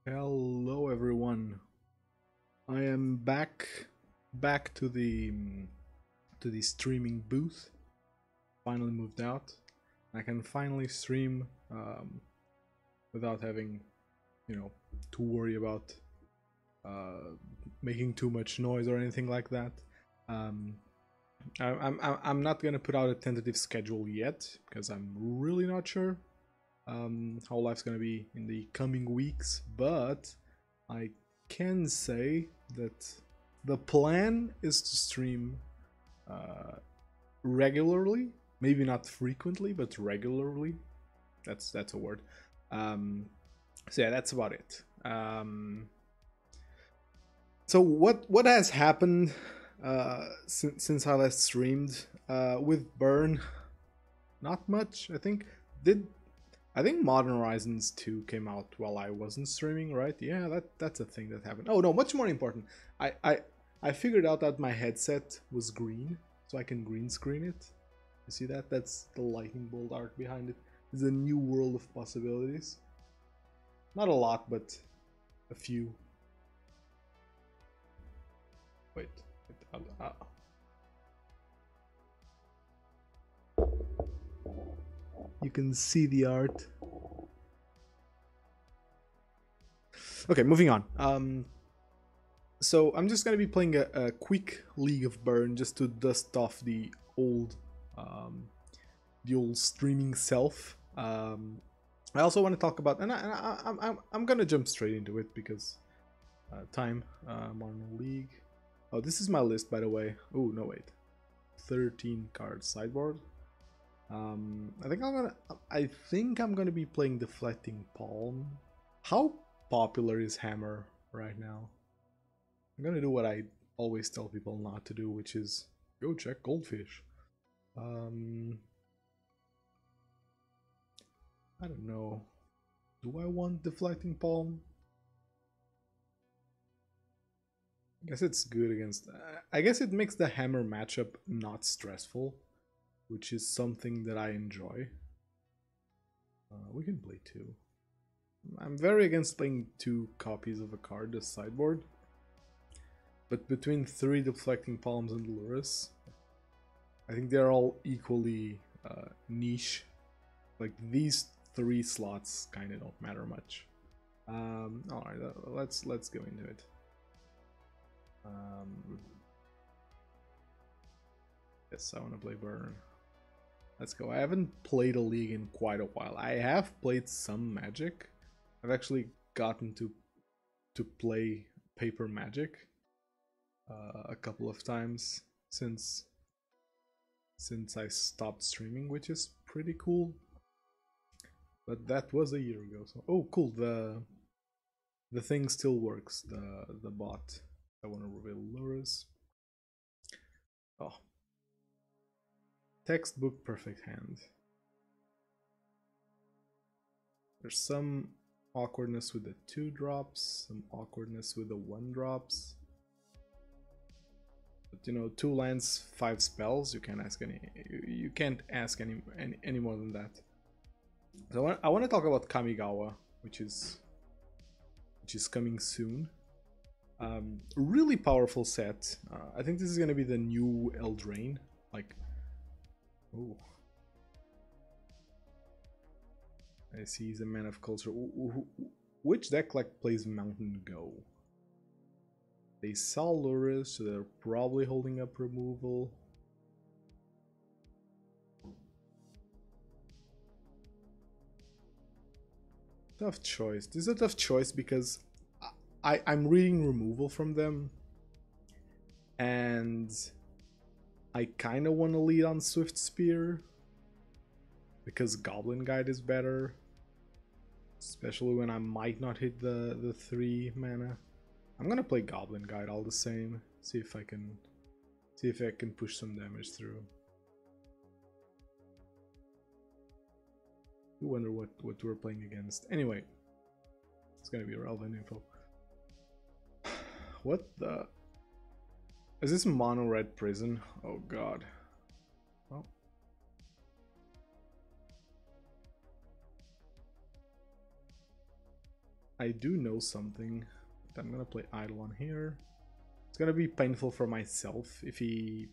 Hello everyone. I am back to the streaming booth. Finally moved out. I can finally stream without having, to worry about uh, making too much noise or anything like that. Um, I'm not gonna put out a tentative schedule yet because I'm really not sure how life's gonna be in the coming weeks, but I can say that the plan is to stream uh, regularly, maybe not frequently, but regularly. That's a word. Um, so yeah, that's about it. So what has happened since I last streamed with Burn? Not much, I think. Did I think Modern Horizons 2 came out while I wasn't streaming, right? Yeah, that's a thing that happened. Oh no, much more important. I I I figured out that my headset was green, so I can green screen it. You see that? That's the lightning bolt art behind it. It's a new world of possibilities. Not a lot, but a few. Wait. You can see the art. Okay, moving on. So I'm just gonna be playing a quick League of Burn just to dust off um, the old streaming self. I also want to talk about, I'm gonna jump straight into it because time. Modern League. Oh, this is my list, by the way. Oh no, wait, 13 cards sideboard. I think I'm gonna be playing Deflecting Palm. How popular is Hammer right now? I'm gonna do what I always tell people not to do, which is go check Goldfish. Um, I don't know. Do I want Deflecting Palm? I guess it's good against. I guess it makes the Hammer matchup not stressful, which is something that I enjoy. We can play two. I'm very against playing two copies of a card as sideboard. But between 3 Deflecting Palms and Lurus, I think they're all equally niche. Like these 3 slots kind of don't matter much. All right, let's go into it. Yes, I want to play Burn. Let's go. I haven't played a League in quite a while. I have played some Magic. I've actually gotten to play Paper Magic a couple of times since I stopped streaming, which is pretty cool. But that was a year ago. So oh, cool. The thing still works. The bot. I want to reveal Lures. Oh, textbook perfect hand. There's some awkwardness with the 2 drops, some awkwardness with the 1 drops. But you know, 2 lands, 5 spells. You can't ask any more than that. So I want to talk about Kamigawa, which is coming soon. Really powerful set. I think this is gonna be the new Eldraine. Like, oh, I see he's a man of culture. Which deck like plays Mountain Go? They saw Lurus, so they're probably holding up removal. Tough choice. This is a tough choice because I'm reading removal from them, and I kind of want to lead on Swift Spear because Goblin Guide is better, especially when I might not hit the 3 mana. I'm gonna play Goblin Guide all the same. See if I can push some damage through. I wonder what we're playing against. Anyway, it's gonna be relevant info. What the? Is this mono red prison? Oh god. Oh. I do know something. I'm gonna play Eidolon here. It's gonna be painful for myself if he...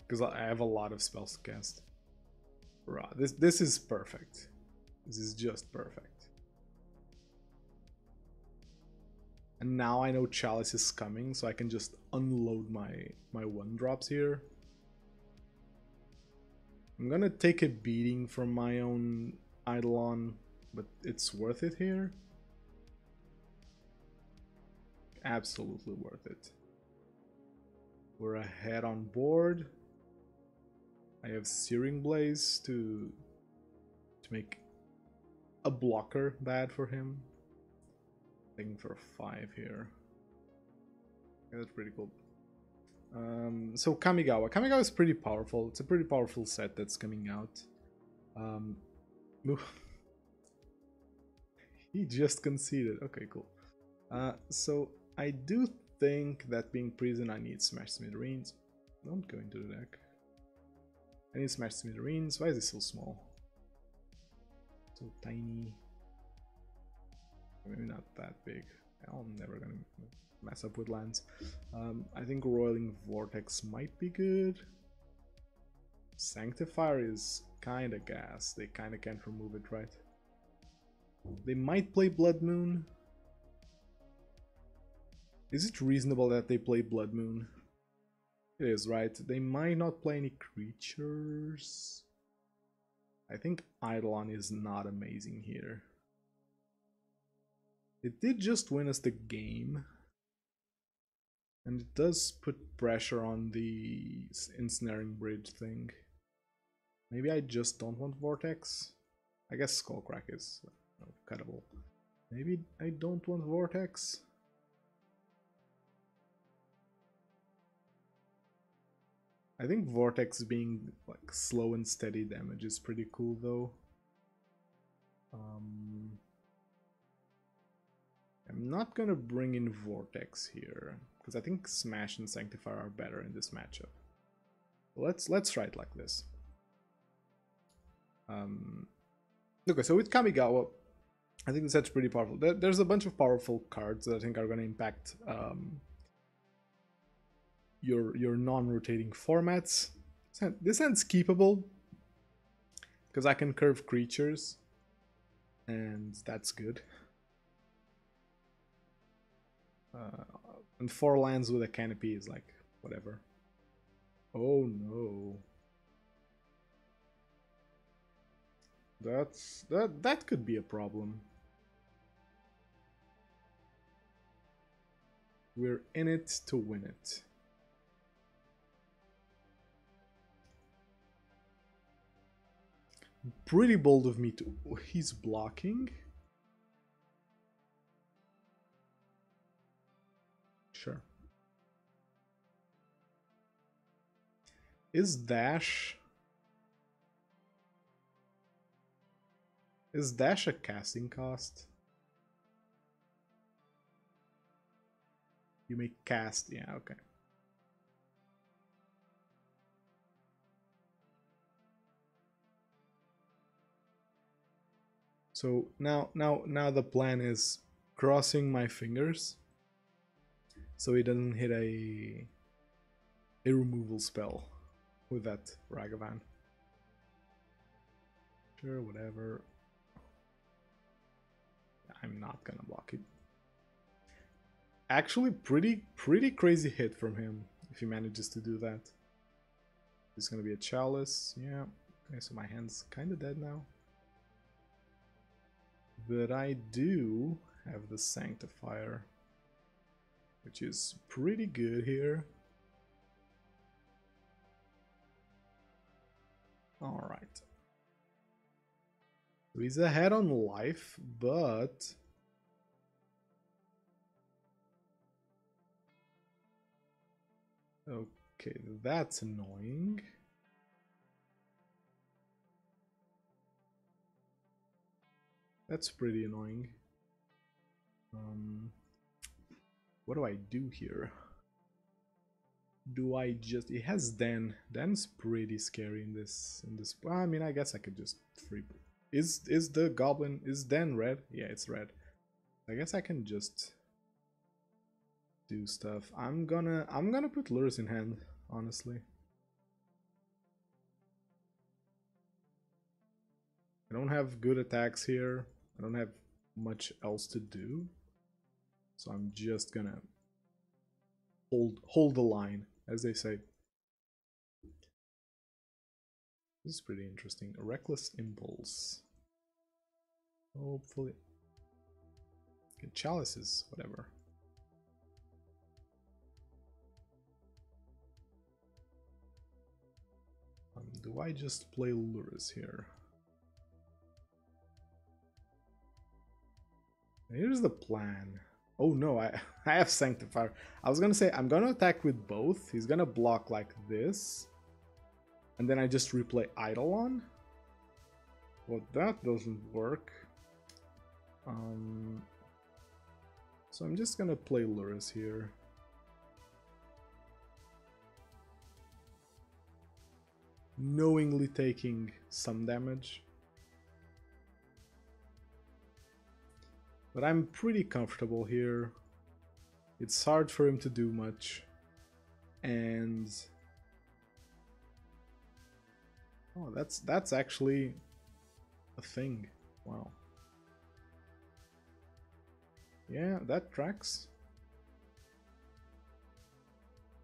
because I have a lot of spells to cast. Right, this is perfect. This is just perfect. And now I know Chalice is coming, so I can just unload my 1-drops here. I'm gonna take a beating from my own Eidolon, but it's worth it here. Absolutely worth it. We're ahead on board. I have Searing Blaze to make a blocker bad for him. Taking for a 5 here. Yeah, that's pretty cool. So Kamigawa. Kamigawa is pretty powerful. It's a pretty powerful set that's coming out. He just conceded. Okay, cool. So I do think that being prison, I need Smash Smithereens. Don't go into the deck. I need Smash Smithereens. Why is it so small? So tiny. Maybe not that big. I'm never gonna mess up with lands. I think Roiling Vortex might be good. Sanctifier is kinda gas. They kinda can't remove it, right? They might play Blood Moon. Is it reasonable that they play Blood Moon? It is, right? They might not play any creatures. I think Eidolon is not amazing here. It did just win us the game. And it does put pressure on the ensnaring bridge thing. Maybe I just don't want Vortex. I guess Skullcrack is cuttable. Maybe I don't want Vortex. I think Vortex being like slow and steady damage is pretty cool though. I'm not gonna bring in Vortex here because I think Smash and Sanctifier are better in this matchup. Let's try it like this. Okay, so with Kamigawa, I think the set's pretty powerful. There's a bunch of powerful cards that I think are gonna impact your non-rotating formats. This hand's keepable because I can curve creatures, and that's good. And 4 lands with a canopy is like whatever. Oh no, that could be a problem. We're in it to win it. Pretty bold of me to... Oh, he's blocking? Sure. Is Dash... Is Dash a casting cost? You may cast... Yeah, okay. So now the plan is crossing my fingers so he doesn't hit a removal spell with that Ragavan. Sure, whatever. I'm not gonna block it. Actually, pretty crazy hit from him if he manages to do that. It's gonna be a Chalice. Yeah. Okay, so my hand's kind of dead now. But I do have the Sanctifier, which is pretty good here. Alright. So he's ahead on life, but... Okay, that's annoying. That's pretty annoying. What do I do here? Do I just... It has Dan. Dan's pretty scary in this... I mean, I guess I could just free... Is the goblin, is Den red? Yeah, it's red. I guess I can just do stuff. I'm gonna put lures in hand, honestly. I don't have good attacks here. I don't have much else to do. So I'm just gonna hold the line, as they say. This is pretty interesting. A reckless impulse. Hopefully. Okay, chalices, whatever. Do I just play lures here? Here's the plan. Oh no, I have Sanctifier. I was gonna say, I'm gonna attack with both. He's gonna block like this. And then I just replay Eidolon. Well, that doesn't work. So I'm just gonna play Lurus here. Knowingly taking some damage. But I'm pretty comfortable here. It's hard for him to do much. And oh, that's actually a thing. Wow. Yeah, that tracks.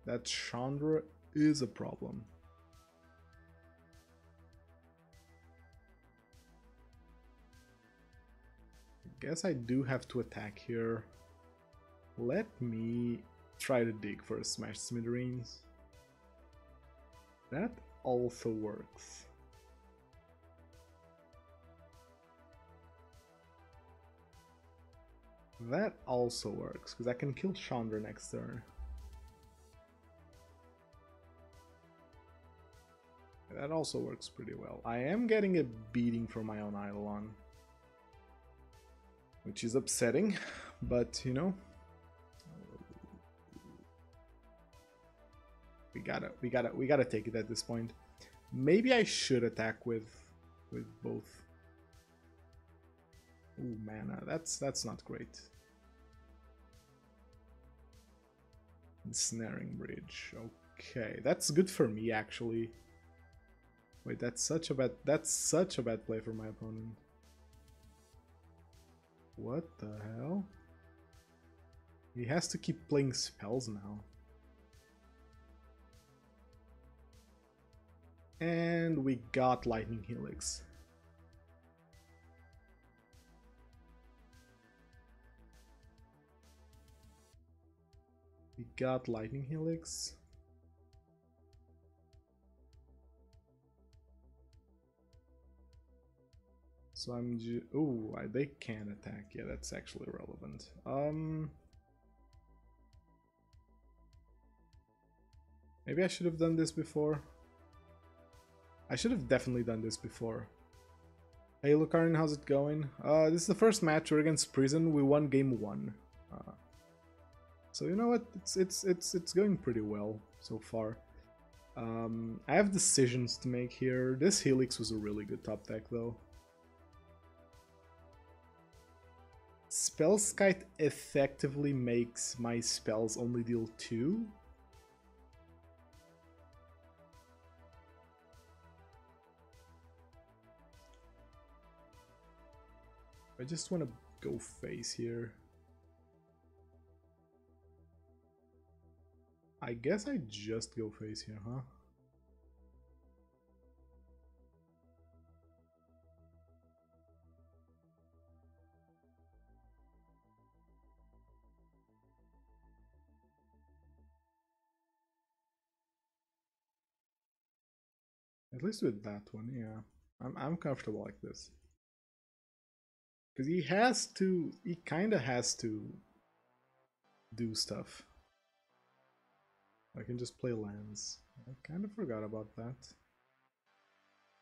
That Chandra is a problem. I guess I do have to attack here. Let me try to dig for a Smash Smithereens. That also works. That also works, because I can kill Chandra next turn. That also works pretty well. I am getting a beating from my own Eidolon, which is upsetting, but you know, we gotta take it at this point. Maybe I should attack with both. Ooh, mana, that's not great. Ensnaring Bridge. Okay, that's good for me actually. Wait, that's such a bad play for my opponent. What the hell? He has to keep playing spells now. And we got Lightning Helix. We got Lightning Helix. So I'm oh, they can attack. Yeah, that's actually relevant. Maybe I should have done this before. I should have definitely done this before. Hey Lucarin, how's it going? This is the first match. We're against Prison. We won game 1. So you know what? It's going pretty well so far. I have decisions to make here. This Helix was a really good top deck though. Spellskite effectively makes my spells only deal 2. I just want to go face here. I guess I just go face here, huh? At least with that one, yeah. I'm comfortable like this. Because he kinda has to do stuff. I can just play lands. I kinda forgot about that.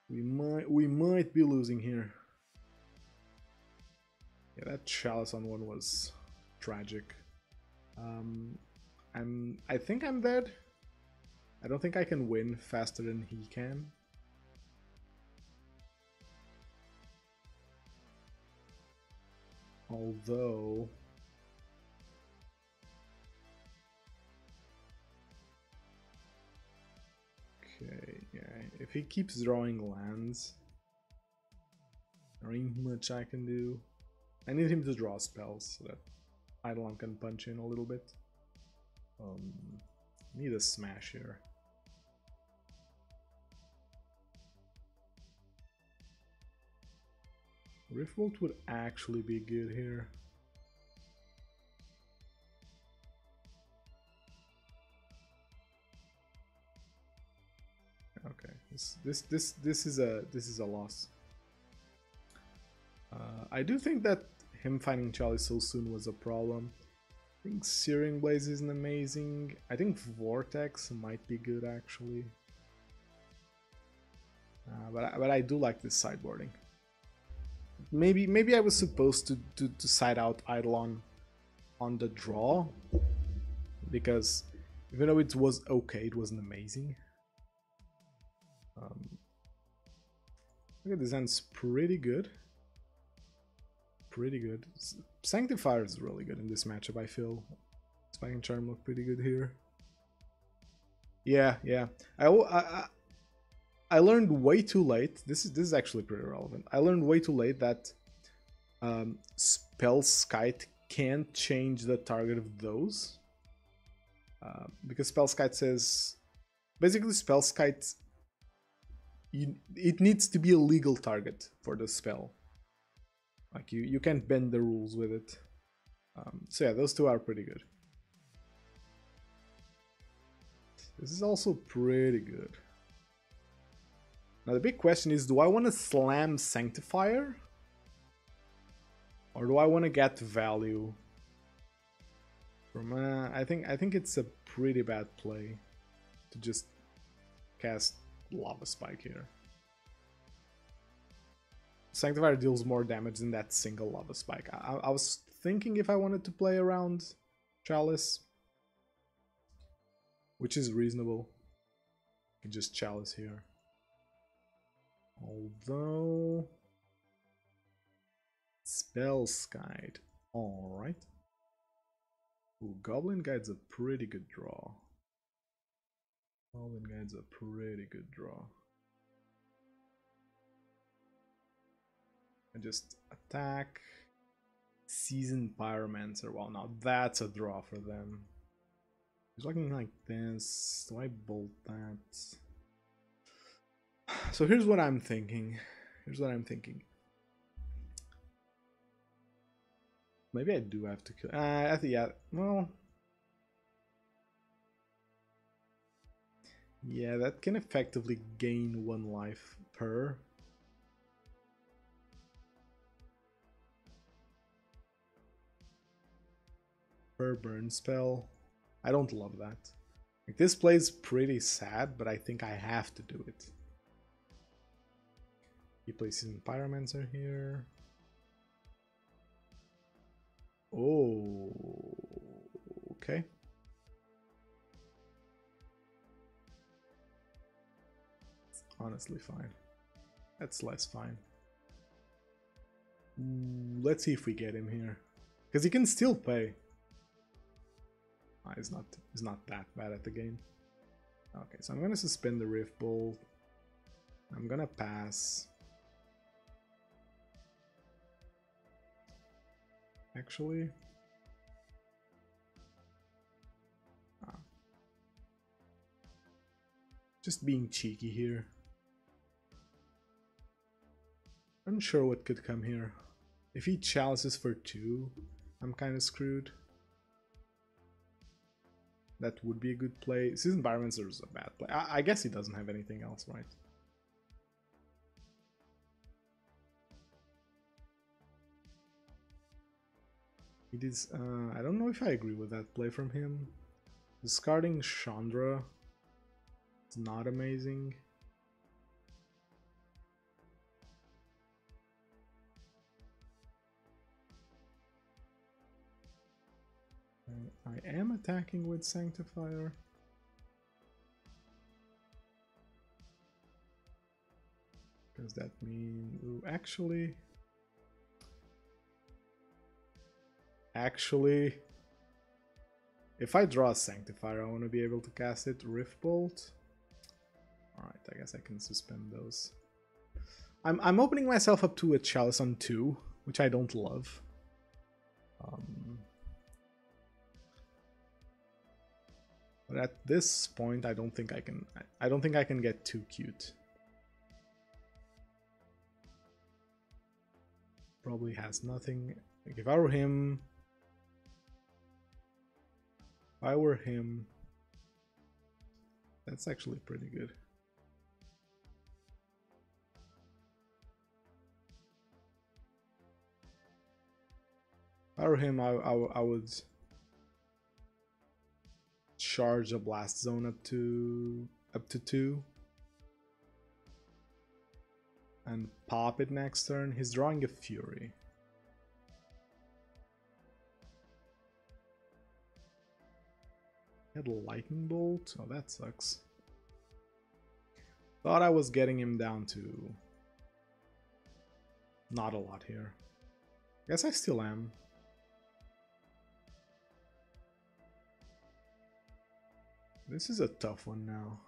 We might be losing here. Yeah, that Chalice on 1 was tragic. I think I'm dead. I don't think I can win faster than he can. Although... Okay, yeah, if he keeps drawing lands, there ain't much I can do. I need him to draw spells so that Eidolon can punch in a little bit. Need a smash here. Riftbolt would actually be good here. Okay, this is a loss. I do think that him finding Chalice so soon was a problem. I think Searing Blaze isn't amazing. I think Vortex might be good actually. But I do like this sideboarding. Maybe I was supposed to side out Eidolon on the draw, because even though it was okay, it wasn't amazing. Look at this end's pretty good. Pretty good. Sanctifier is really good in this matchup, I feel. Spike and Charm look pretty good here. Yeah. I learned way too late. This is actually pretty relevant. I learned way too late that Spell Skite can't change the target of those. Because Spell Skite says... Basically, Spell Skite... it needs to be a legal target for the spell. Like, you can't bend the rules with it. So yeah, those two are pretty good. This is also pretty good. Now the big question is, do I want to slam Sanctifier? Or do I want to get value? From I think it's a pretty bad play to just cast Lava Spike here. Sanctifier deals more damage than that single Lava Spike. I was thinking if I wanted to play around Chalice, which is reasonable. I can just Chalice here. Although... Spell Skite. Alright. Ooh, Goblin Guide's a pretty good draw. Goblin Guide's a pretty good draw. I just attack. Seasoned Pyromancer. Well, now that's a draw for them. He's looking like this. Do I bolt that? So here's what I'm thinking. Maybe I do have to kill. I think, yeah. Well, yeah, that can effectively gain 1 life per. Burn spell. I don't love that. Like, this play's pretty sad, but I think I have to do it. He plays in Pyromancer here. Oh, okay. It's honestly fine. That's less fine. Let's see if we get him here, because he can still pay. He's not that bad at the game. Okay, so I'm gonna suspend the Rift Bolt. I'm gonna pass. Actually, just being cheeky here. Unsure what could come here. If he chalices for 2, I'm kind of screwed. That would be a good play. Seasoned Pyromancer is a bad play. I guess he doesn't have anything else, right? It is. I don't know if I agree with that play from him. Discarding Chandra is not amazing. I am attacking with Sanctifier. Does that mean... Ooh, actually... Actually, if I draw a Sanctifier, I want to be able to cast it. Rift Bolt. Alright, I guess I can suspend those. I'm opening myself up to a Chalice on 2, which I don't love. But at this point, I don't think I can. I don't think I can get too cute. Probably has nothing. Like if I were him, that's actually pretty good. If I were him, I would charge a blast zone up to 2 and pop it next turn. He's drawing a Fury. He had a Lightning Bolt. Oh, that sucks. Thought I was getting him down to not a lot here. Guess I still am. This is a tough one now.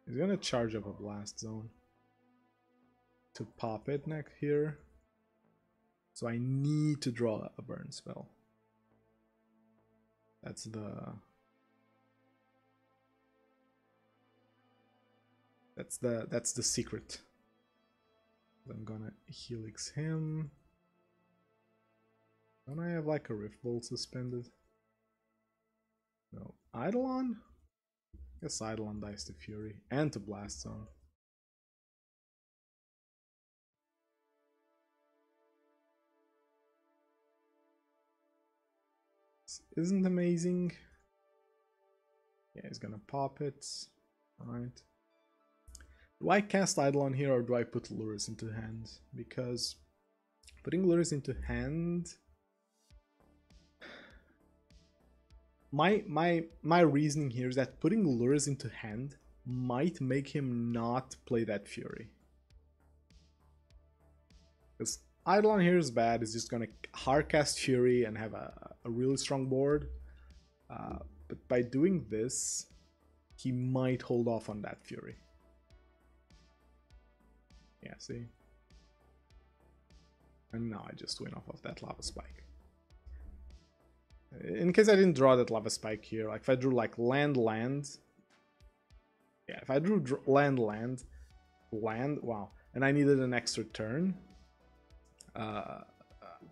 He's gonna charge up a blast zone to pop it next here. So I need to draw a burn spell. That's the secret. I'm gonna Helix him. Don't I have like a Rift Bolt suspended? No. Eidolon? I guess Eidolon dies to Fury and to Blast Zone. This isn't amazing. Yeah, he's gonna pop it. Alright. Do I cast Eidolon here or do I put Lurrus into hand? Because putting Lurrus into hand... My reasoning here is that putting Lurrus into hand might make him not play that Fury. Because Eidolon here is bad, he's just gonna hardcast Fury and have a really strong board. But by doing this, he might hold off on that Fury. Yeah, see? And now I just win off of that Lava Spike. In case I didn't draw that Lava Spike here, like if I drew like land, yeah, if I drew land, wow, and I needed an extra turn, I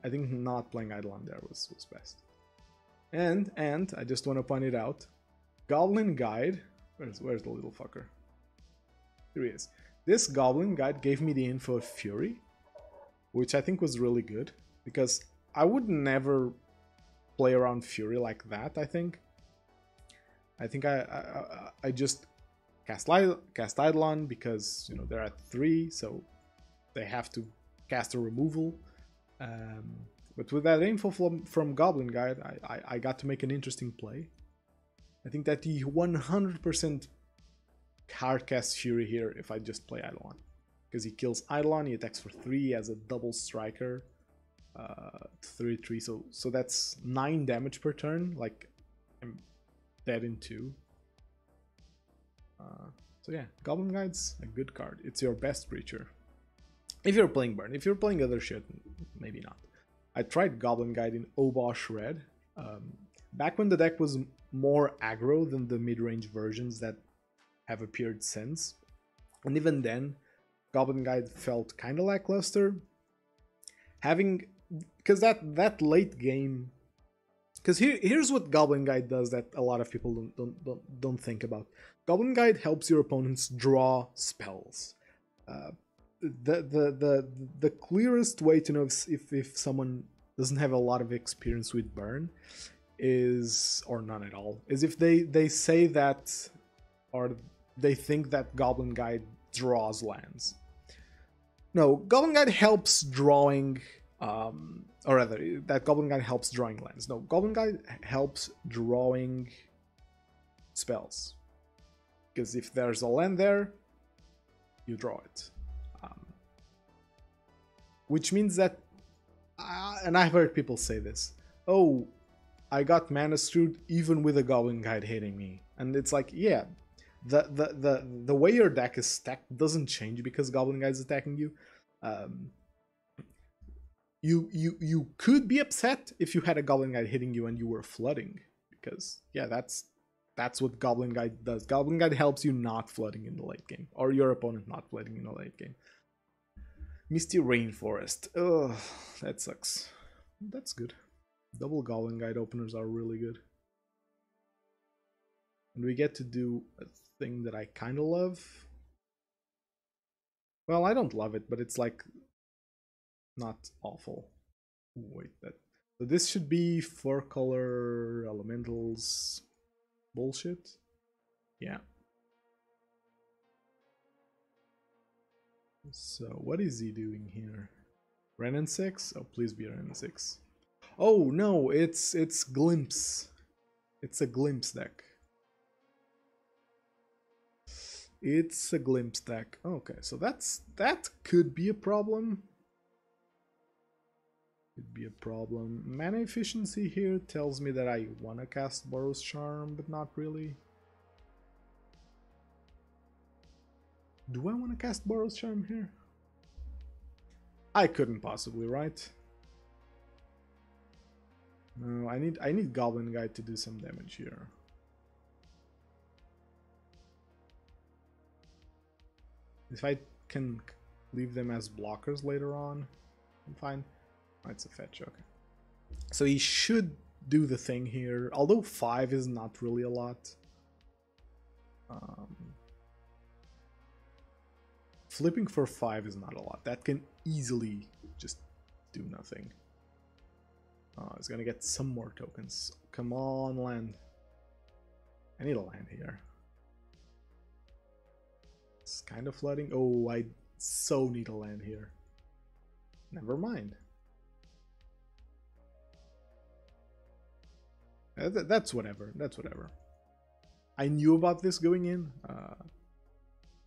think not playing Eidolon there was best. And I just want to point it out, Goblin Guide, where's the little fucker? Here he is. This Goblin Guide gave me the info of Fury, which I think was really good, because I would never play around Fury like that. I think I just cast Eidolon because, you know, they're at 3, so they have to cast a removal. But with that info from Goblin Guide, I got to make an interesting play. I think that he 100% hardcast Fury here if I just play Eidolon, because he kills Eidolon, he attacks for 3 as a double striker. 3/3, so that's 9 damage per turn. Like, I'm dead in 2. So yeah, Goblin Guide's a good card. It's your best creature if you're playing burn. If you're playing other shit, maybe not. I tried Goblin Guide in Obosh Red back when the deck was more aggro than the mid-range versions that have appeared since, and even then Goblin Guide felt kind of lackluster. Because that late game, because here's what Goblin Guide does that a lot of people don't think about. Goblin Guide helps your opponents draw spells. The clearest way to know if someone doesn't have a lot of experience with burn is, or none at all, is if they say that, or they think that Goblin Guide draws lands. No, Goblin Guide helps drawing, or rather, that Goblin Guide helps drawing lands. No, Goblin Guide helps drawing spells. Because if there's a land there, you draw it. Which means that and I've heard people say this. Oh, I got mana screwed even with a Goblin Guide hitting me. And it's like, yeah, the way your deck is stacked doesn't change because Goblin Guide is attacking you. Um, you could be upset if you had a Goblin Guide hitting you and you were flooding, because yeah, that's what Goblin Guide does. Goblin Guide helps you not flooding in the late game, or your opponent not flooding in the late game. Misty Rainforest. Ugh, that sucks. That's good. Double Goblin Guide openers are really good. And we get to do a thing that I kind of love. Well, I don't love it, but it's like not awful. Ooh, wait, that. So this should be 4-color elementals bullshit. Yeah. So what is he doing here? Renin 6? Oh, please be Renin 6. Oh no, it's Glimpse. It's a Glimpse deck. It's a Glimpse deck. Okay, so that could be a problem. Could be a problem. Mana efficiency here tells me that I want to cast Boros Charm, but not really. Do I want to cast Boros Charm here? I couldn't possibly, right? No, I need Goblin Guide to do some damage here. If I can leave them as blockers later on, I'm fine. Oh, it's a fetch, okay. So he should do the thing here, although 5 is not really a lot. Flipping for 5 is not a lot. That can easily just do nothing. It's gonna get some more tokens. Come on, land. I need a land here. It's kind of flooding. Oh, I so need a land here. Never mind. That's whatever. That's whatever. I knew about this going in,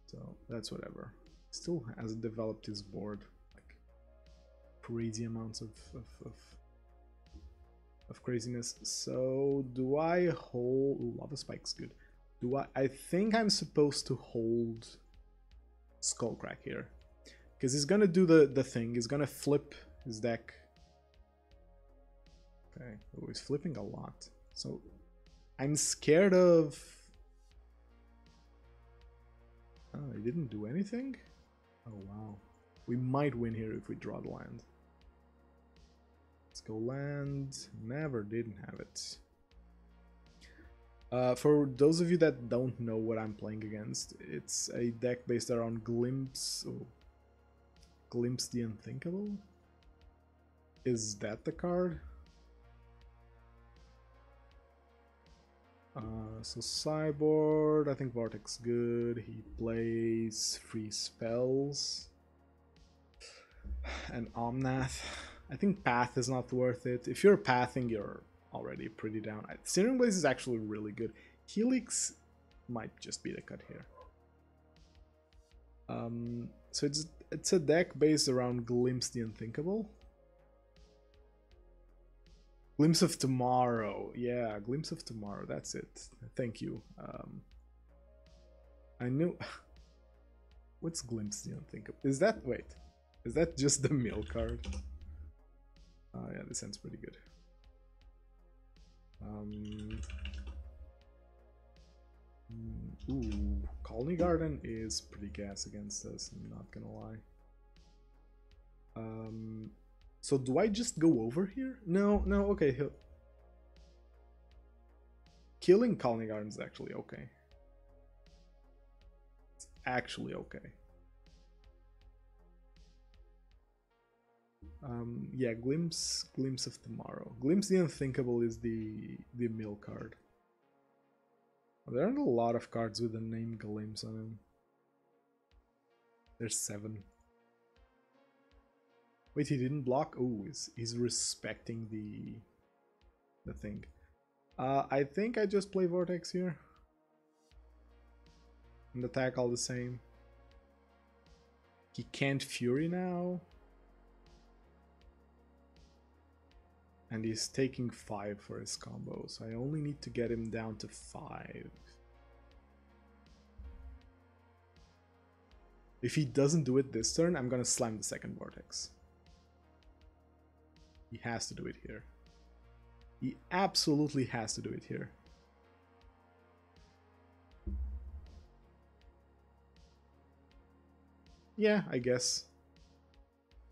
so that's whatever. Still hasn't developed his board like crazy amounts of craziness. So do I hold? Ooh, Lava Spike's good. Do I think I'm supposed to hold Skullcrack here, because he's gonna do the thing. He's gonna flip his deck. Okay, oh, he's flipping a lot. So I'm scared of. Oh, he didn't do anything? Oh wow. We might win here if we draw the land. Let's go land. Never didn't have it. For those of you that don't know what I'm playing against, it's a deck based around Glimpse. Oh. Glimpse the Unthinkable? Is that the card? So sideboard, I think Vortex good. He plays free spells. And Omnath. I think Path is not worth it. If you're pathing, you're already pretty down. Searing Blaze is actually really good. Helix might just be the cut here. So it's a deck based around Glimpse the Unthinkable. Glimpse of Tomorrow. Yeah, Glimpse of Tomorrow. That's it. Thank you. I knew... What's Glimpse the Unthinkable? Is that... Wait. Is that just the mill card? Oh yeah, this sounds pretty good. Ooh, Colony Garden is pretty gas against us, I'm not gonna lie. So do I just go over here? No, okay. Killing Colony Garden is actually okay. It's actually okay. Yeah, Glimpse of Tomorrow. Glimpse the Unthinkable is the mill card. There aren't a lot of cards with the name Glimpse on them. There's 7. Wait, he didn't block? Oh, he's respecting the thing. I think I just play Vortex here. And attack all the same. He can't Fury now. And he's taking 5 for his combo, so I only need to get him down to 5. If he doesn't do it this turn, I'm gonna slam the second Vortex. He has to do it here. He absolutely has to do it here. Yeah, I guess.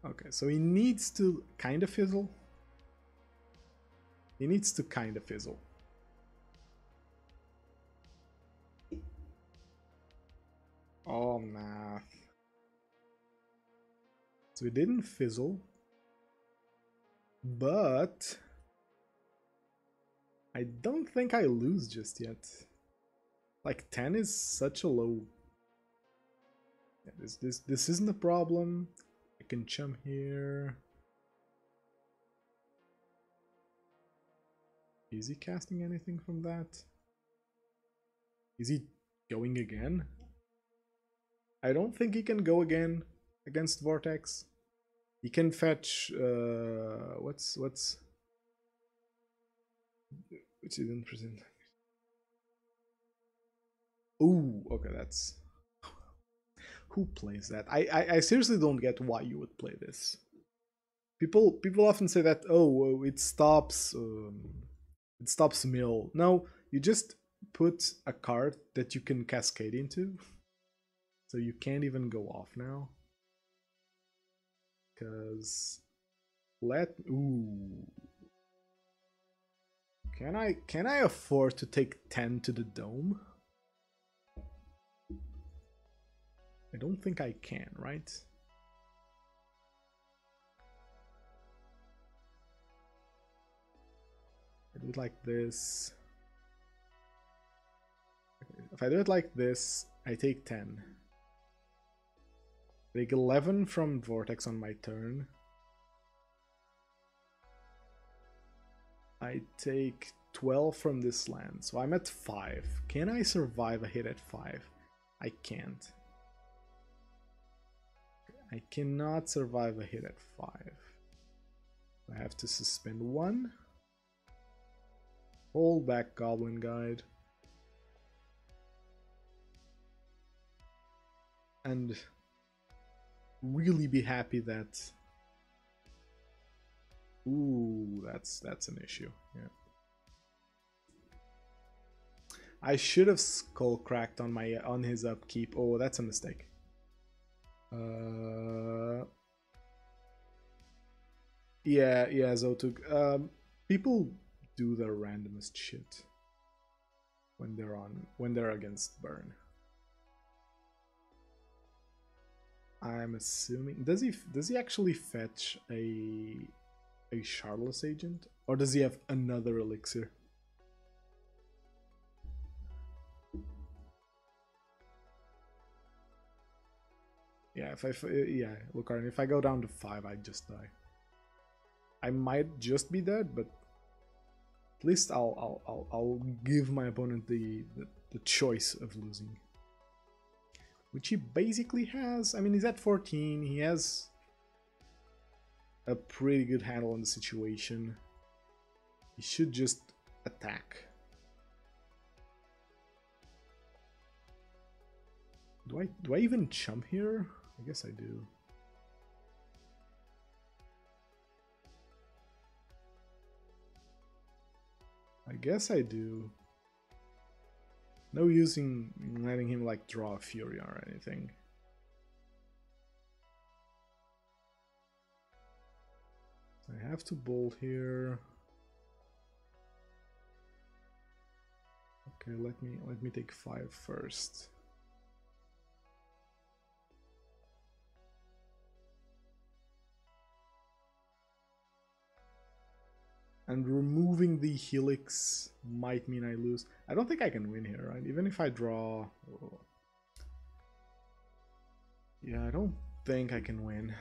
Okay, so he needs to kind of fizzle. He needs to kind of fizzle. Oh, math. So he didn't fizzle. But I don't think I lose just yet. Like 10 is such a low. Yeah, this isn't a problem. I can chum here. Is he casting anything from that? Is he going again? I don't think he can go again against Vortex. He can fetch what's which is interesting. Ooh, okay, that's who plays that? I seriously don't get why you would play this. People often say that, oh, it stops mill. No, you just put a card that you can cascade into, so you can't even go off now. Cause ooh. Can I afford to take 10 to the dome? I don't think I can, right? I do it like this. Okay, if I do it like this, I take 10. Take 11 from Vortex on my turn. I take 12 from this land, so I'm at 5. Can I survive a hit at 5? I can't. I cannot survive a hit at 5. I have to suspend 1. Hold back Goblin Guide. And really be happy that... Ooh, that's an issue. Yeah. I should have skull cracked on his upkeep. Oh, that's a mistake. Yeah, Zotug. People do the randomest shit when they're against burn. I'm assuming does he actually fetch a Charless agent, or does he have another elixir? Yeah, look, if I go down to 5, I just die. I might just be dead, but at least I'll give my opponent the choice of losing, which he basically has. I mean, he's at 14. He has a pretty good handle on the situation. He should just attack. Do I even chump here? I guess I do. I guess I do. No using letting him like draw a Fury or anything. I have to bolt here. Okay, let me take 5 first. And removing the Helix might mean I lose. I don't think I can win here, right? Even if I draw... Oh. Yeah, I don't think I can win.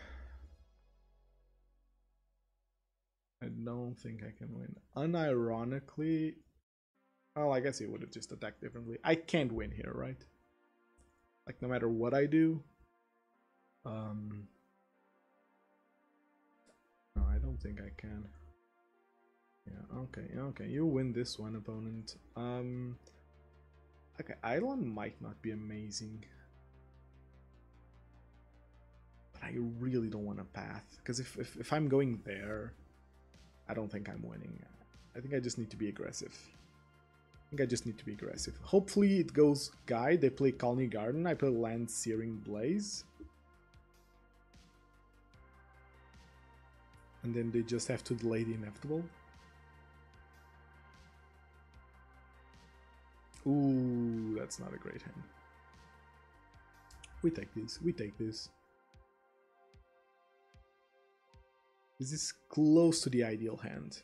I don't think I can win. Unironically... Well, I guess he would have just attacked differently. I can't win here, right? Like, no matter what I do. No, I don't think I can. Yeah, okay, you win this one, opponent. Okay, Island might not be amazing. But I really don't want a path, because if I'm going there, I don't think I'm winning. I think I just need to be aggressive. Hopefully it goes Guide, they play Colony Garden, I play Land Searing Blaze. And then they just have to delay the inevitable. Ooh, that's not a great hand. We take this. This is close to the ideal hand.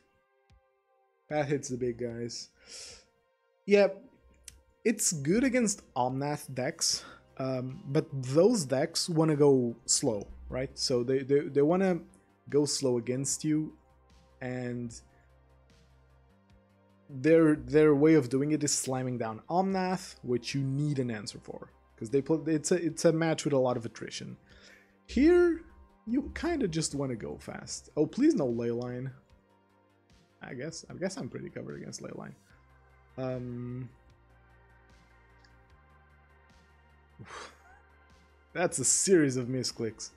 Path hits the big guys. Yeah, it's good against Omnath decks, but those decks want to go slow, right? So they want to go slow against you, and their way of doing it is slamming down Omnath, which you need an answer for, because it's a match with a lot of attrition. Here, you kind of just want to go fast. Oh, please no Leyline. I guess I'm pretty covered against Leyline. That's a series of misclicks.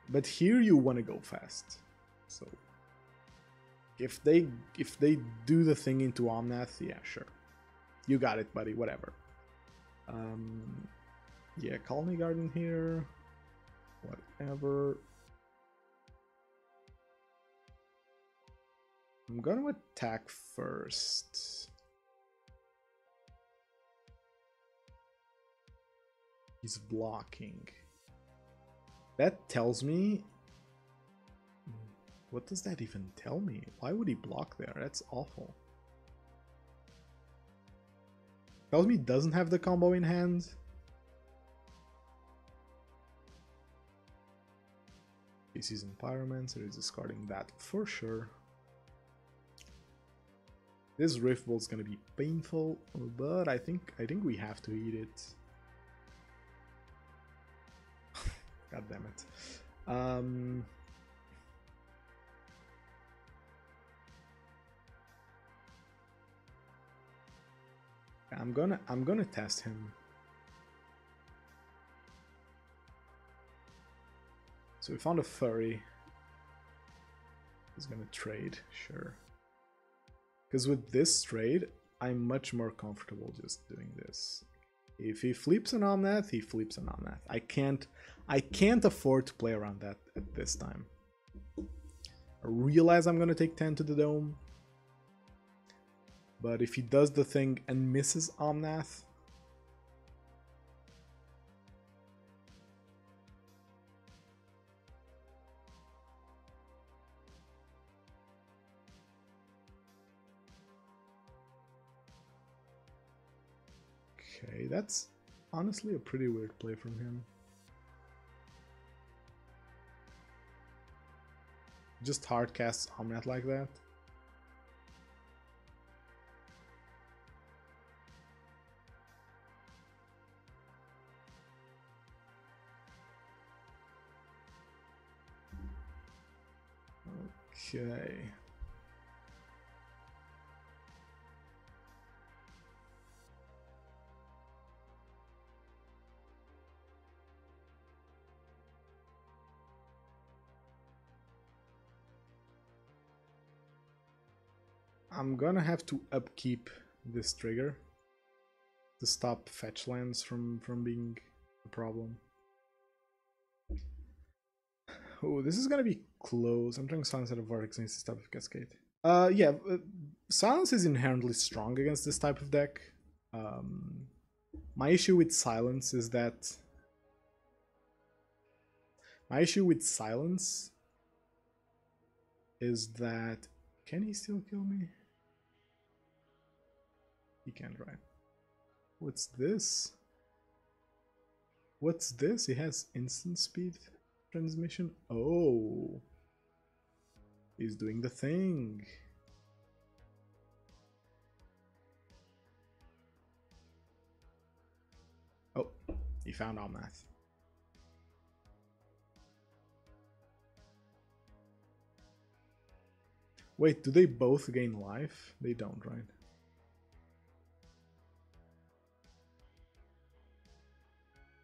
But here you want to go fast. So if they do the thing into Omnath, yeah, sure. You got it, buddy, whatever. Yeah, Colony Garden here. Whatever. I'm gonna attack first. He's blocking. That tells me... What does that even tell me? Why would he block there? That's awful. Tells me he doesn't have the combo in hand. He sees Pyromancer, he's discarding that for sure. This Rift Bolt's gonna be painful, but I think we have to eat it. God damn it. I'm gonna test him. So we found a furry. He's gonna trade, sure. Because with this trade, I'm much more comfortable just doing this. If he flips an Omnath, he flips an Omnath. I can't afford to play around that at this time. I realize I'm gonna take 10 to the dome. But if he does the thing and misses Omnath, okay, that's honestly a pretty weird play from him. Just hard casts Omnath like that. Okay. I'm gonna have to upkeep this trigger to stop fetch lands from being a problem. Oh, this is gonna be close. I'm trying to silence out of Vortex against this type of Cascade. Yeah, silence is inherently strong against this type of deck. My issue with silence is that... Can he still kill me? He can't, right? What's this? What's this? He has instant speed transmission? Oh. He's doing the thing. Oh, he found Omnath. Wait, do they both gain life? They don't, right?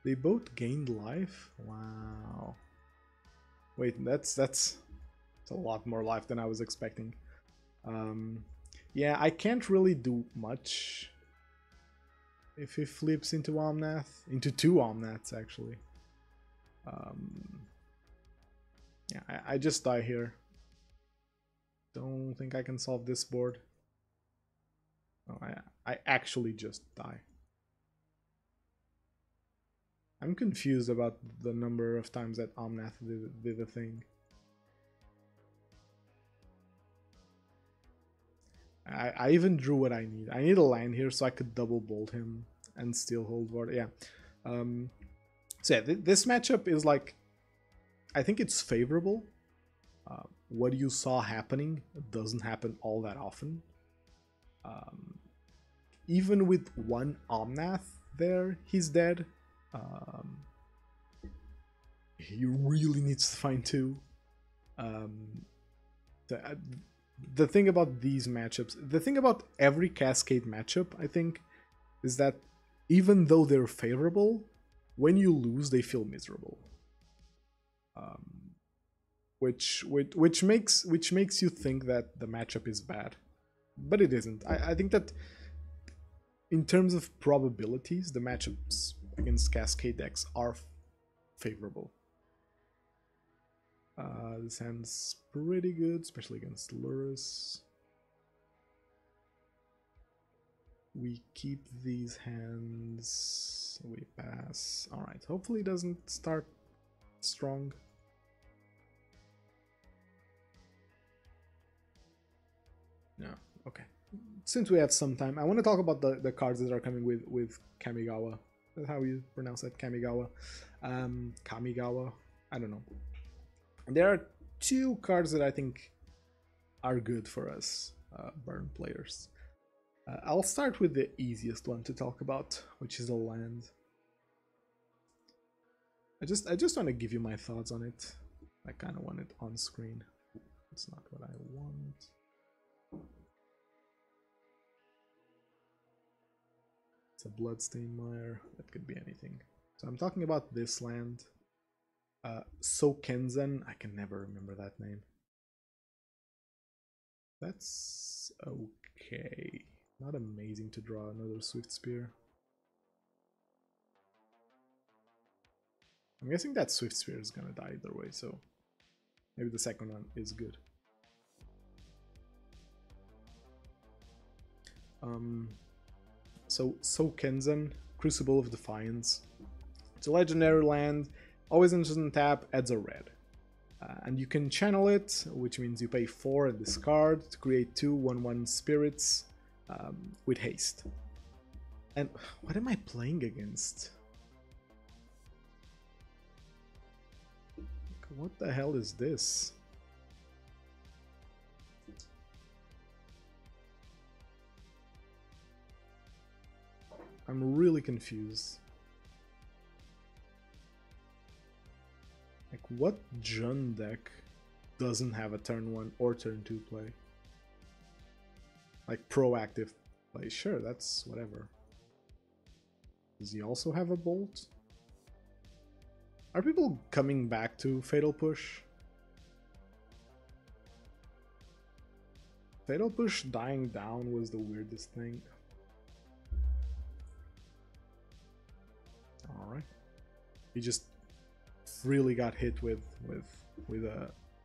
They both gained life? Wow. Wait, that's a lot more life than I was expecting. Yeah, I can't really do much if he flips into Omnath. Into two Omnaths, actually. Yeah, I just die here. Don't think I can solve this board. Oh, I actually just die. I'm confused about the number of times that Omnath did a thing. I even drew what I need. I need a land here so I could double bolt him and still hold water. Yeah. So yeah, this matchup is like, I think it's favorable. What you saw happening doesn't happen all that often. Even with one Omnath there, he's dead. He really needs to find two. The thing about these matchups, the thing about every Cascade matchup, I think, is that even though they're favorable, when you lose, they feel miserable. Which makes you think that the matchup is bad, but it isn't. I think that in terms of probabilities, the matchups against Cascade decks are favorable. This hand's pretty good, especially against Lurrus. We keep these hands. We pass. Alright, hopefully it doesn't start strong. No, okay. Since we have some time, I want to talk about the cards that are coming with Kamigawa. That's how you pronounce that, Kamigawa. Kamigawa, I don't know. There are two cards that I think are good for us, burn players. I'll start with the easiest one to talk about, which is a land. I just want to give you my thoughts on it. I kind of want it on screen. It's not what I want. It's a Bloodstained Mire. That could be anything. So I'm talking about this land. Sokenzen. I can never remember that name. That's okay. Not amazing to draw another Swift Spear. I'm guessing that Swift Spear is gonna die either way, so maybe the second one is good. So Sokenzen, Crucible of Defiance. It's a legendary land, always instant tap, adds a red. And you can channel it, which means you pay 4 and discard to create 2 1/1 spirits with haste. And what am I playing against? What the hell is this? I'm really confused. Like, what Jund deck doesn't have a turn 1 or turn 2 play? Like, proactive play. Sure, that's whatever. Does he also have a bolt? Are people coming back to Fatal Push? Fatal Push dying down was the weirdest thing. Alright. He just really got hit with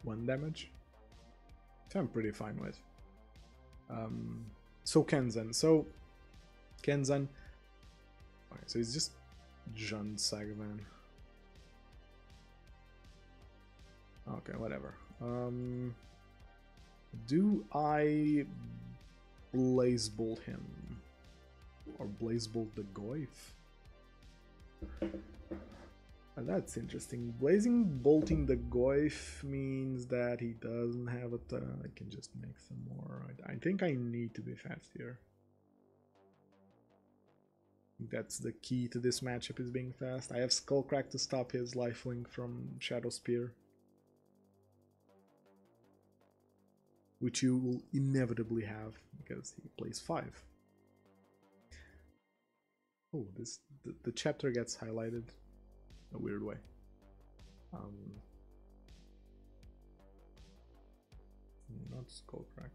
1 damage. Which I'm pretty fine with. So Kenzen. So Kenzen. Okay, so he's just Jund Sagavan. Okay, whatever. Do I Blaze Bolt him? Or Blaze Bolt the Goyf? That's interesting. Blazing Bolting the Goyf means that he doesn't have a turn. I can just make some more. I think I need to be fast here. That's the key to this matchup, is being fast. I have Skullcrack to stop his lifelink from Shadow Spear. which you will inevitably have because he plays 5. Oh, the chapter gets highlighted in a weird way. Not Skullcrack.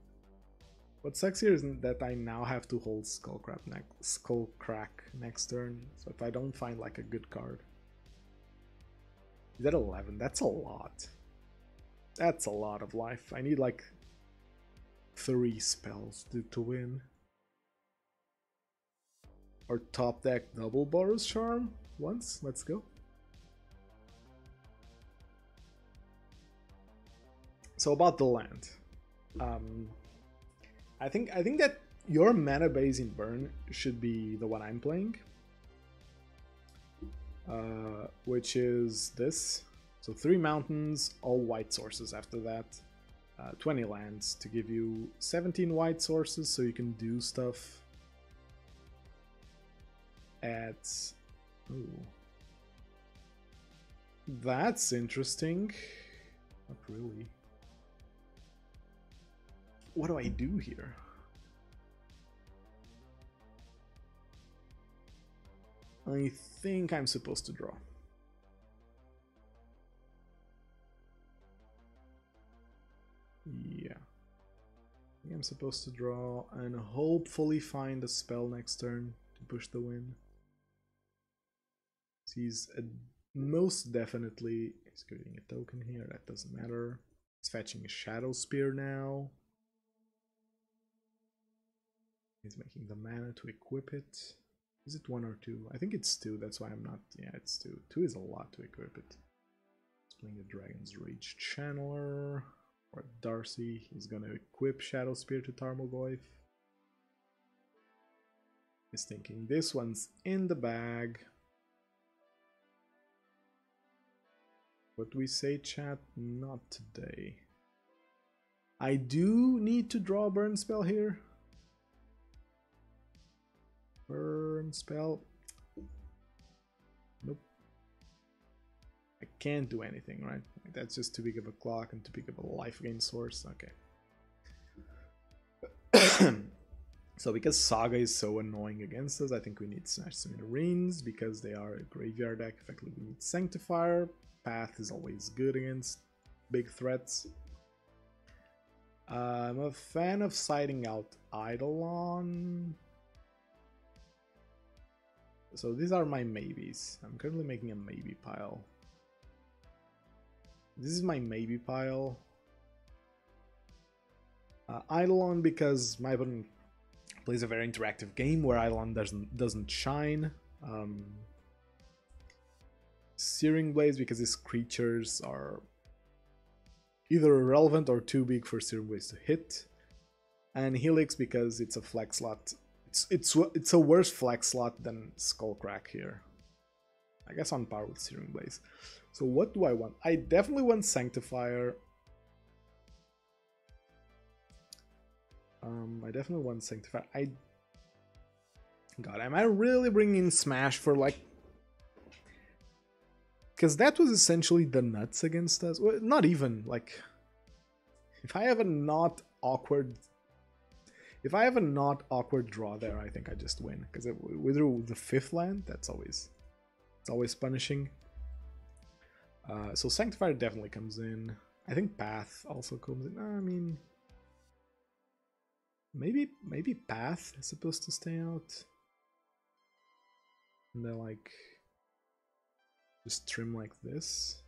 What sucks here is that I now have to hold Skullcrack next turn, so if I don't find like a good card. Is that 11? That's a lot. That's a lot of life. I need like 3 spells to win. Or top deck double Boros Charm once. Let's go. So about the land. I think that your mana base in Burn should be the one I'm playing. Which is this. So 3 mountains, all white sources after that. 20 lands to give you 17 white sources so you can do stuff at... Ooh. That's interesting. Not really. What do I do here? I think I'm supposed to draw. Yeah. I think I'm supposed to draw and hopefully find a spell next turn to push the win. He's most definitely... He's creating a token here, that doesn't matter. He's fetching a Shadow Spear now. He's making the mana to equip it. Is it 1 or 2? I think it's 2, that's why I'm not... Yeah, it's 2. 2 is a lot to equip it. He's playing a Dragon's Rage Channeler. Or Darcy. He's gonna equip Shadow Spear to Tarmogoyf. He's thinking this one's in the bag. What do we say, chat? Not today. I do need to draw a burn spell here. Burn spell. Nope. I can't do anything, right? That's just too big of a clock and too big of a life gain source. Okay. So because Saga is so annoying against us, I think we need Smash Smithereens because they are a graveyard deck. Effectively, we need Sanctifier. Path is always good against big threats. I'm a fan of siding out Eidolon. So these are my maybes. I'm currently making a maybe pile. This is my maybe pile. Eidolon because my opponent plays a very interactive game where Eidolon doesn't shine. Searing Blades because his creatures are either irrelevant or too big for Searing Blades to hit. And Helix because it's a flex slot. It's a worse flex slot than Skullcrack here. I guess on par with Searing Blades. So what do I want? I definitely want Sanctifier. I definitely want Sanctifier. God, am I really bringing in Smash for like... Because that was essentially the nuts against us. Well, not even, like... If I have a not awkward draw there, I think I just win. Because we drew the 5th land, it's always punishing. So Sanctifier definitely comes in. I think Path also comes in. I mean... Maybe Path is supposed to stay out. And then like... just trim like this.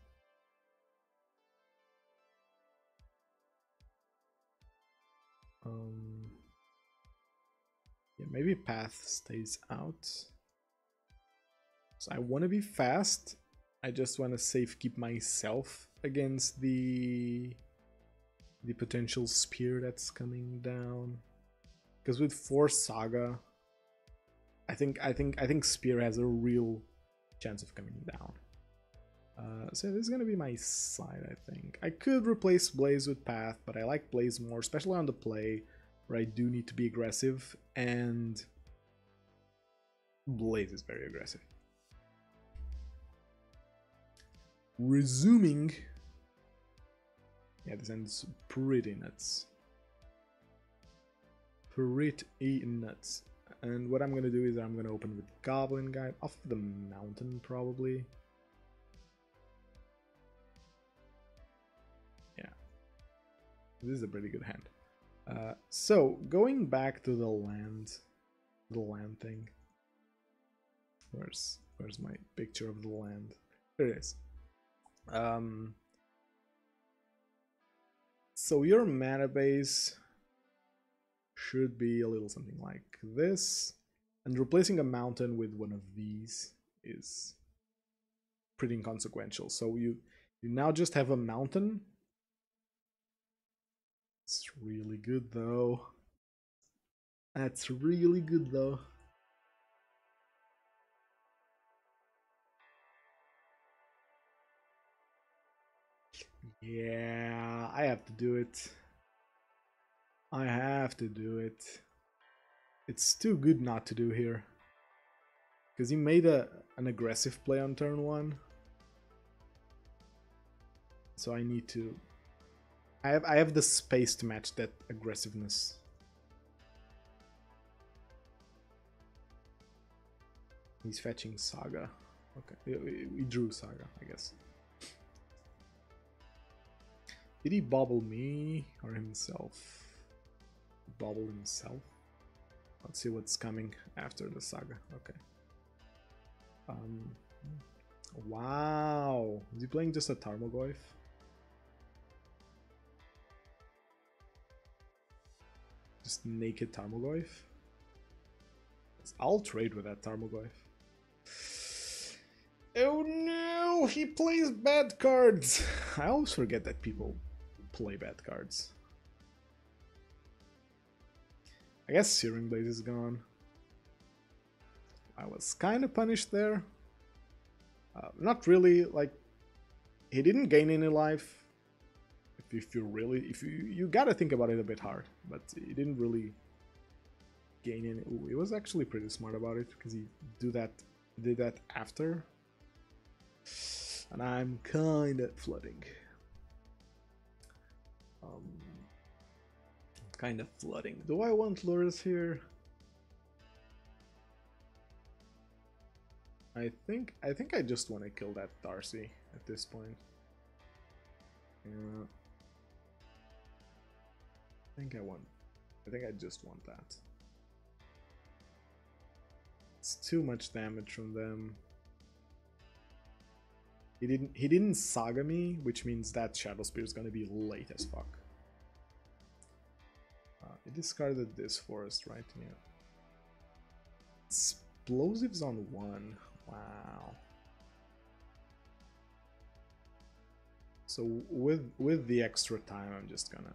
Yeah, maybe Path stays out. So I want to be fast. I just want to safe keep myself against the potential spear that's coming down. Because with Force Saga, I think spear has a real chance of coming down. So this is gonna be my side, I think. I could replace Blaze with Path, but I like Blaze more, especially on the play, where I do need to be aggressive, and Blaze is very aggressive. Resuming. Yeah, this ends pretty nuts. pretty nuts. And what I'm gonna do is I'm gonna open with Goblin Guide off the mountain, probably. Yeah, this is a pretty good hand. So going back to the land thing. Where's my picture of the land? There it is. So your mana base should be a little something like this, and replacing a mountain with one of these is pretty inconsequential. So you now just have a mountain. It's really good though. That's really good though. Yeah, I have to do it. I have to do it. It's too good not to do here. Because he made an aggressive play on turn 1. So I need to... I have the space to match that aggressiveness. He's fetching Saga. Okay, we drew Saga, I guess. Did he bobble me or himself? Bobble himself? Let's see what's coming after the Saga. Okay. Wow. Is he playing just a Tarmogoyf? Just naked Tarmogoyf? I'll trade with that Tarmogoyf. Oh no! He plays bad cards! I always forget that people play bad cards. I guess Searing Blaze is gone. I was kind of punished there. Not really, like, he didn't gain any life. If you gotta think about it a bit hard, but he didn't really gain any. Ooh, he was actually pretty smart about it because he did that after. And I'm kind of flooding. Kind of flooding. Do I want lures here? I think I just want to kill that Darcy at this point. Yeah. I think I just want that. It's too much damage from them. He didn't Saga me, which means that Shadow Spear is gonna be late as fuck. He discarded this forest, right? Yeah. Explosives on 1. Wow. So with the extra time, I'm just gonna...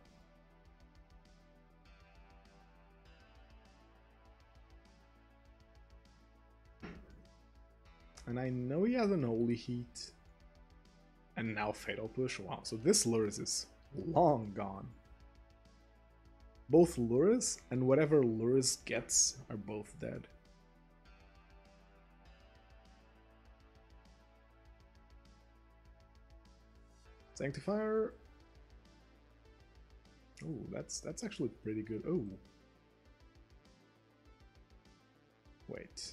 And I know he has an Holy Heat. And now Fatal Push. Wow, so this Lurrus is long gone. Both Lurrus and whatever Lurrus gets are both dead. Sanctifier. Oh, that's actually pretty good. Oh. Wait.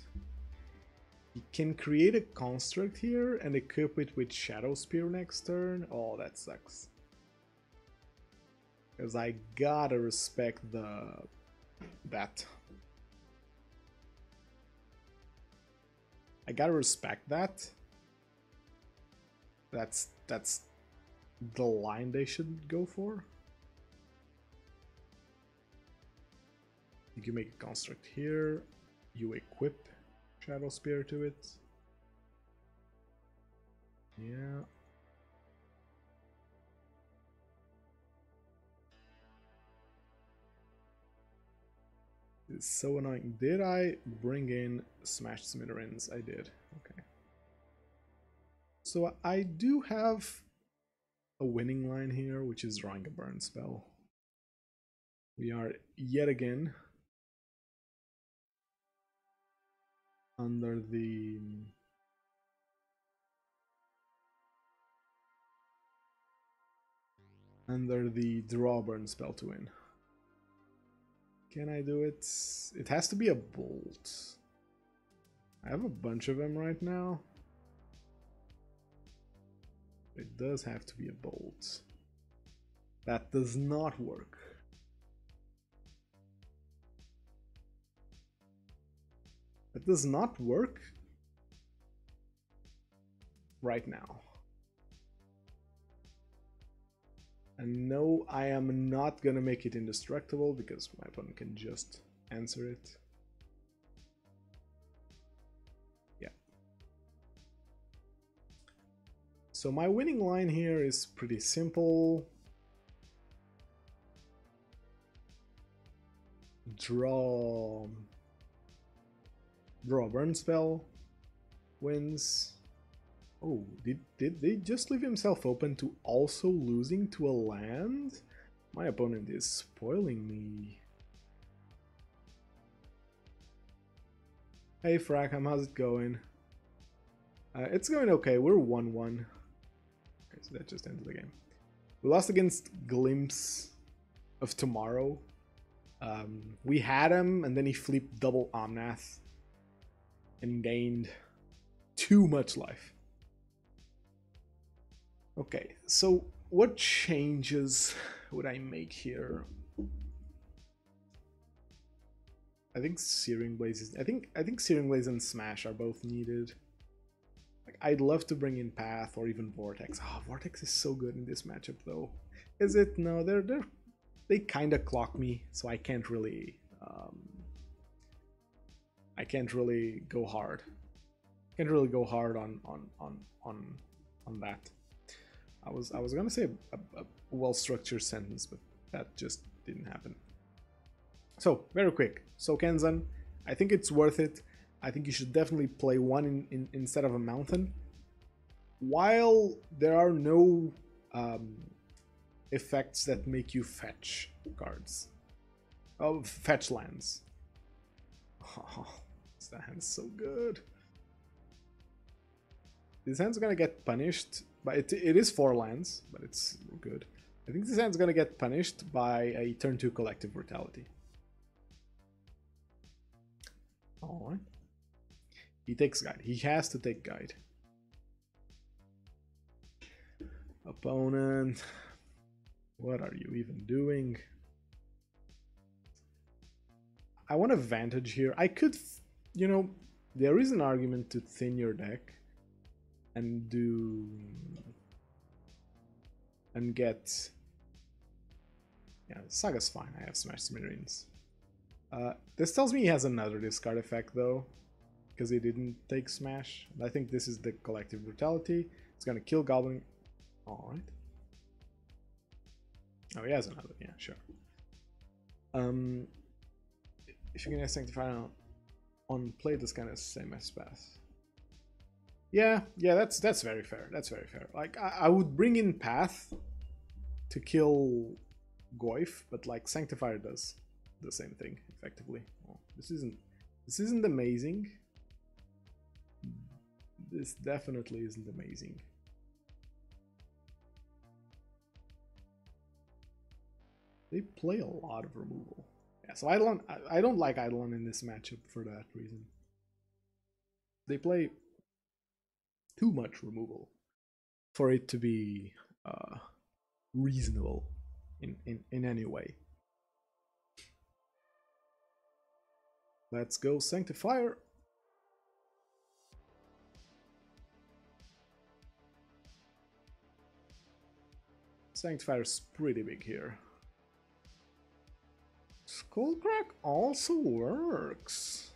You can create a construct here and equip it with Shadow Spear next turn. Oh, that sucks. Because I gotta respect that. I gotta respect that. That's the line they should go for. You can make a construct here. You equip Shadow Spear to it. Yeah. It's so annoying. Did I bring in Smashed Smithereens? I did. Okay. So I do have a winning line here, which is drawing a burn spell. We are yet again under the draw burn spell to win. Can I do it? It has to be a bolt. I have a bunch of them right now. It does have to be a bolt. That does not work. That does not work right now. And no, I am not gonna make it indestructible because my opponent can just answer it. Yeah. So my winning line here is pretty simple. Draw a burn spell, wins. Oh, did they just leave himself open to also losing to a land? My opponent is spoiling me. Hey Frackham, how's it going? It's going okay, we're 1-1. Okay, so that just ended the game. We lost against Glimpse of Tomorrow. We had him, and then he flipped double Omnath and gained too much life. Okay, so what changes would I make here? I think Searing Blaze is. I think Searing Blaze and Smash are both needed. Like, I'd love to bring in Path or even Vortex. Oh, Vortex is so good in this matchup, though. Is it? No, they kind of clock me, so I can't really. I can't really go hard. Can't really go hard on that. I was gonna say a well-structured sentence, but that just didn't happen. So very quick. So Kenzan, I think it's worth it. I think you should definitely play one instead of a mountain. While there are no effects that make you fetch cards, fetch lands. Oh, that hand's so good. This hand's gonna get punished. But it is 4 lands, but it's good. I think this hand's gonna get punished by a turn 2 Collective Brutality. Alright. He takes Guide. He has to take Guide. Opponent. What are you even doing? I want advantage here. I could, you know, there is an argument to thin your deck and get, yeah, Saga's fine. I have Smash Smithereens. This tells me he has another discard effect though, because he didn't take Smash. I think this is the Collective Brutality. It's gonna kill Goblin. All right. Oh, he has another. Yeah, sure. If you can Sanctify on play, this kind of same as Path. Yeah, that's very fair. That's very fair. Like I would bring in Path to kill Goyf, but like Sanctifier does the same thing effectively. Oh, this isn't amazing. This definitely isn't amazing. They play a lot of removal. Yeah, so I don't like Eidolon in this matchup for that reason. They play too much removal for it to be reasonable in any way. Let's go Sanctifier. Sanctifier's pretty big here. Skullcrack also works.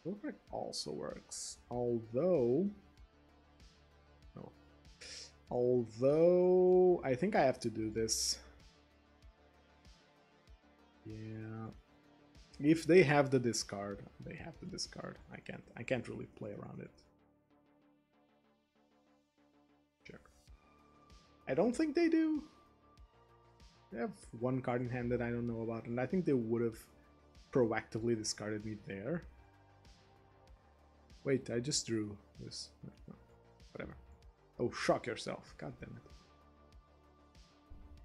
Skullcrack also works. Although I think I have to do this. Yeah. If they have the discard, they have the discard. I can't really play around it. Check. I don't think they do. They have one card in hand that I don't know about, and I think they would have proactively discarded me there. Wait, I just drew this. Whatever. Oh, shock yourself. God damn it.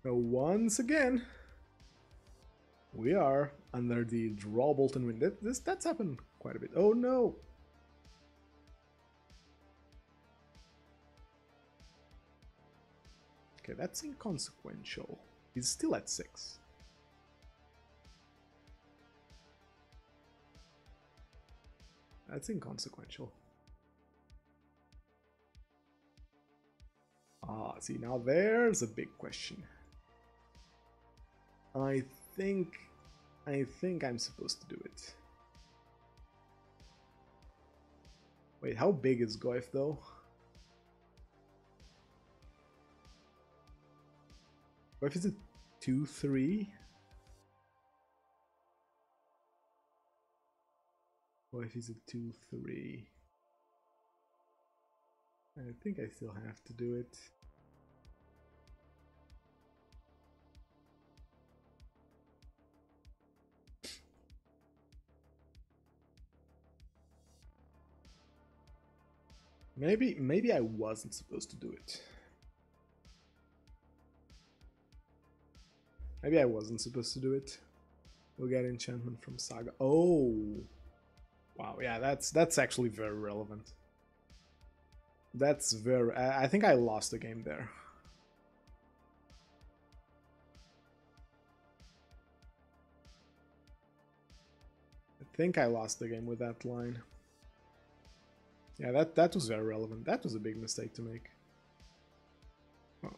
So once again, We are under the draw bolt and win. That's happened quite a bit. Oh no! Okay, that's inconsequential. He's still at 6. That's inconsequential. Ah, see, now there's a big question. I think I'm supposed to do it. Wait, how big is Goif though? Goif is a 2-3. Goif is a 2-3. I think I still have to do it. Maybe I wasn't supposed to do it. Maybe I wasn't supposed to do it. We'll get enchantment from Saga. Oh, wow, yeah, that's actually very relevant. That's very. I think I lost the game there. I think I lost the game with that line. Yeah, that was very relevant. That was a big mistake to make. Oh,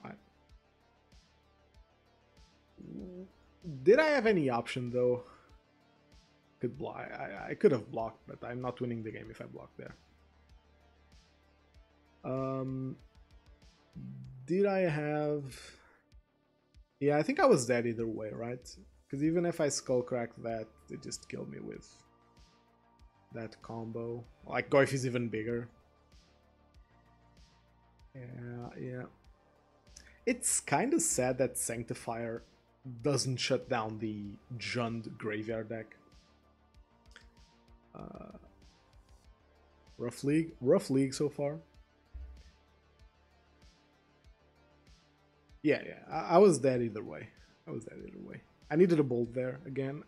did I have any option though? Could block. I could have blocked, but I'm not winning the game if I block there. Did I have? Yeah, I think I was dead either way, right? Because even if I skull cracked that, it just killed me with that combo. Like Goif is even bigger. Yeah. It's kind of sad that Sanctifier doesn't shut down the Jund graveyard deck. Rough league so far. Yeah, I was dead either way. I needed a bolt there again.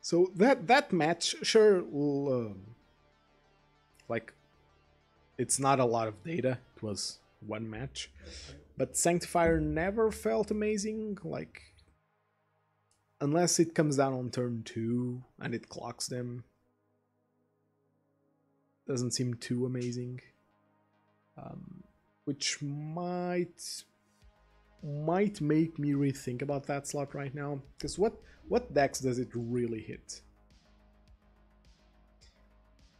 So that match, sure, like, it's not a lot of data. It was one match, but Sanctifier never felt amazing. Like, unless it comes down on turn 2 and it clocks them, doesn't seem too amazing. Which might make me rethink about that slot right now. Because what decks does it really hit?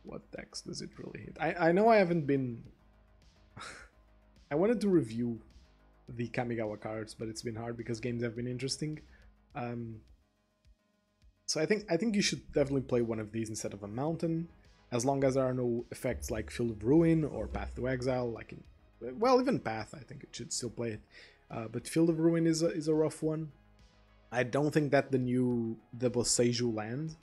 What decks does it really hit? I know I haven't been... I wanted to review the Kamigawa cards, but it's been hard because games have been interesting. So I think you should definitely play one of these instead of a mountain, as long as there are no effects like Field of Ruin or Path to Exile, like in... Well, even Path, I think it should still play it. But Field of Ruin is a rough one. I don't think that the Boseiju land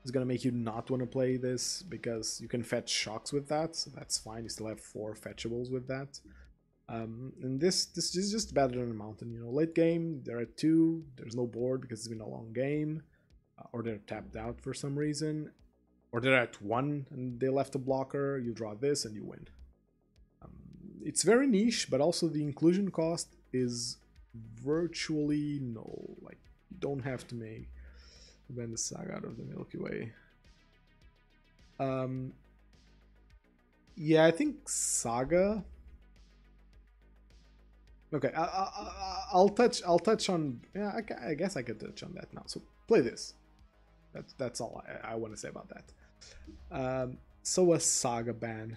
is going to make you not want to play this, because you can fetch shocks with that, so that's fine. You still have 4 fetchables with that. And this is just better than a mountain. You know, late game, they're at 2, there's no board because it's been a long game, or they're tapped out for some reason, or they're at 1 and they left a blocker, you draw this and you win. It's very niche, but also the inclusion cost is virtually null. Like, you don't have to make Bend the Saga out of the Milky Way. Yeah, I think Saga. Okay, I'll touch on. Yeah, I guess I could touch on that now. So play this. That's all I want to say about that. So a Saga ban.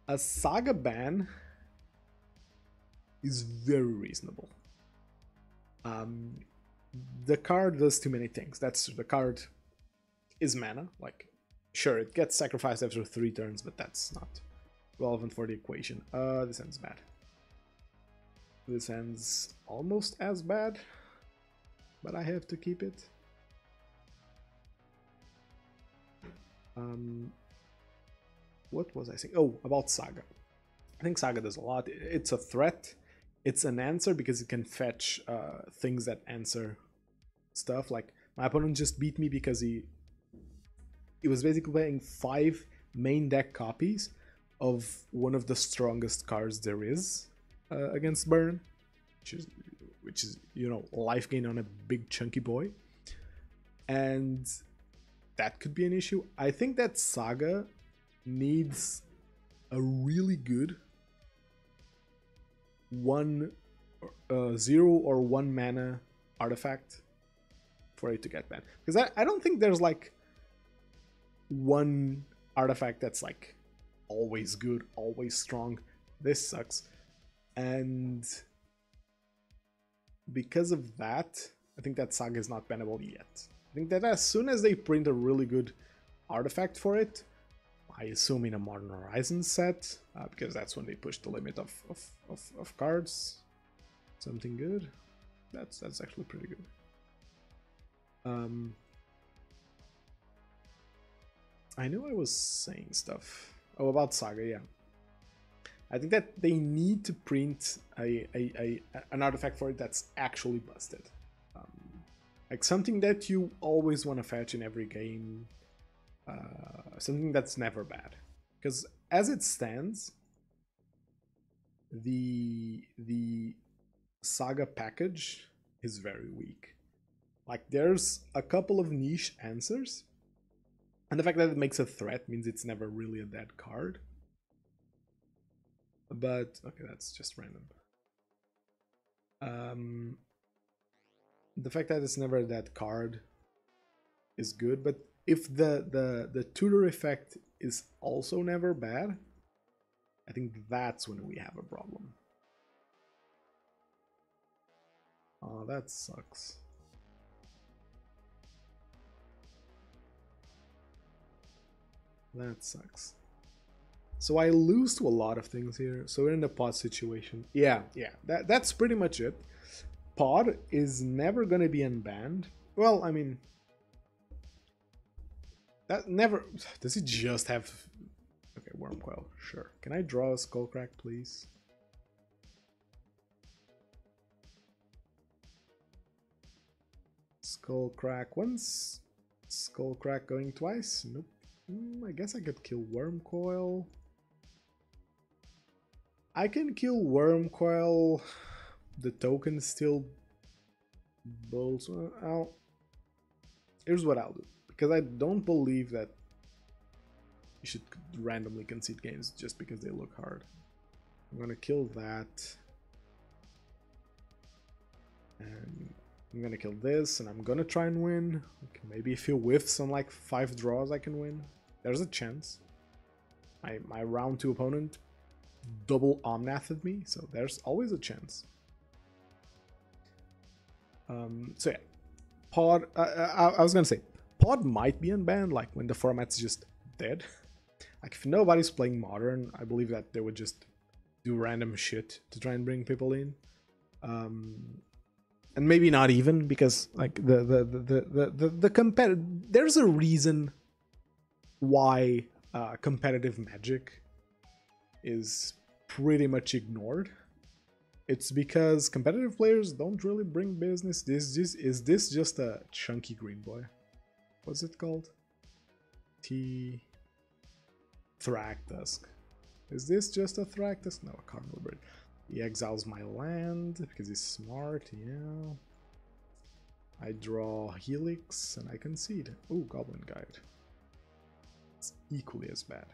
A Saga ban is very reasonable. The card does too many things. The card is mana. Like, sure, it gets sacrificed after 3 turns, but that's not relevant for the equation. This ends bad. This ends almost as bad, but I have to keep it. What was I saying? Oh, about Saga. I think Saga does a lot. It's a threat it's an answer because it can fetch things that answer stuff. Like my opponent just beat me because he was basically playing 5 main deck copies of one of the strongest cards there is against Burn, which is you know, life gain on a big chunky boy, and that could be an issue. I think that Saga needs a really good 0 or 1 mana artifact for it to get banned, because I don't think there's like one artifact that's like always good, always strong. This sucks. And because of that, I think that Saga is not bannable yet. I think that as soon as they print a really good artifact for it, I assume in a Modern Horizons set, because that's when they push the limit of cards, something good. That's actually pretty good. I knew I was saying stuff. Oh, about Saga, yeah. I think that they need to print an artifact for it that's actually busted. Like something that you always want to fetch in every game. Something that's never bad. Because as it stands, the Saga package is very weak. Like there's a couple of niche answers, and the fact that it makes a threat means it's never really a dead card. But okay, that's just random. The fact that it's never a dead card is good, but if the tutor effect is also never bad, I think that's when we have a problem. Oh, that sucks. That sucks. So I lose to a lot of things here. So we're in the pod situation. Yeah, that's pretty much it. Pod is never gonna be unbanned. Well, I mean, that never. Does he just have? Okay, Wormcoil. Sure. Can I draw a Skullcrack, please? Skullcrack once. Skullcrack going twice. Nope. I guess I could kill Wormcoil. I can kill Wormcoil. The token still bolts. Here's what I'll do, because I don't believe that you should randomly concede games just because they look hard. I'm gonna kill that, and I'm gonna kill this, and I'm gonna try and win. Okay, maybe if you whiffs on like 5 draws, I can win. There's a chance. My round 2 opponent double Omnathed me, so there's always a chance. So yeah, Pod. I was gonna say Pod might be unbanned, like when the format's just dead. Like if nobody's playing Modern, I believe that they would just do random shit to try and bring people in. And maybe not even, because like the competitive, there's a reason why competitive Magic is pretty much ignored. It's because competitive players don't really bring business. Is this just a chunky green boy? What's it called? Thragtusk. Is this just a Thragtusk? No, a Cardinal Bird. He exiles my land because he's smart, yeah. I draw Helix and I concede. Ooh, Goblin Guide. It's equally as bad.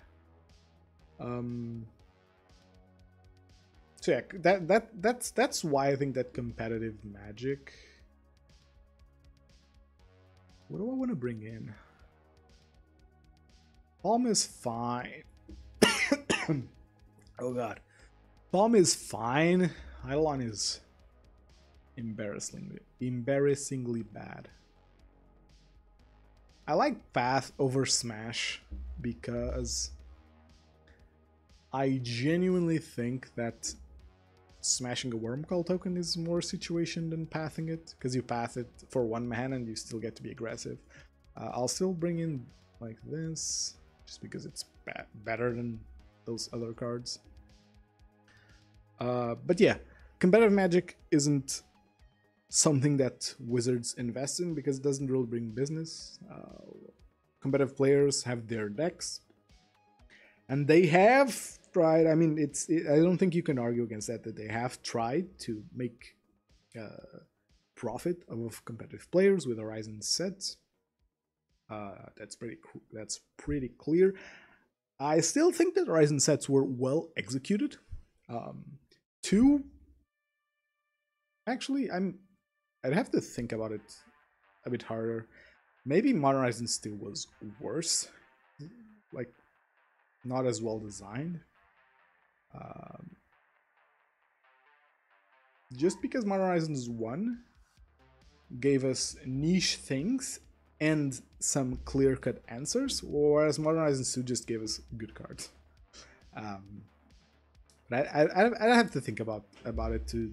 So yeah, that's why I think that competitive Magic. What do I want to bring in? Palm is fine. Oh god. Palm is fine. Eidolon is embarrassingly bad. I like Path over Smash because I genuinely think that smashing a Wormcoil token is more situation than pathing it, because you path it for 1 mana and you still get to be aggressive. I'll still bring in like this, just because it's better than those other cards. But yeah, competitive Magic isn't something that Wizards invest in because it doesn't really bring business. Competitive players have their decks, and they have tried. I mean, I don't think you can argue against that. That they have tried to make profit of competitive players with Horizon sets. That's pretty clear. I still think that Horizon sets were well executed. Two, actually, I'd have to think about it a bit harder. Maybe Modern Horizon still was worse, like not as well designed. Just because Modern Horizons 1 gave us niche things and some clear-cut answers, whereas Modern Horizons 2 just gave us good cards. But I'd have to think about it to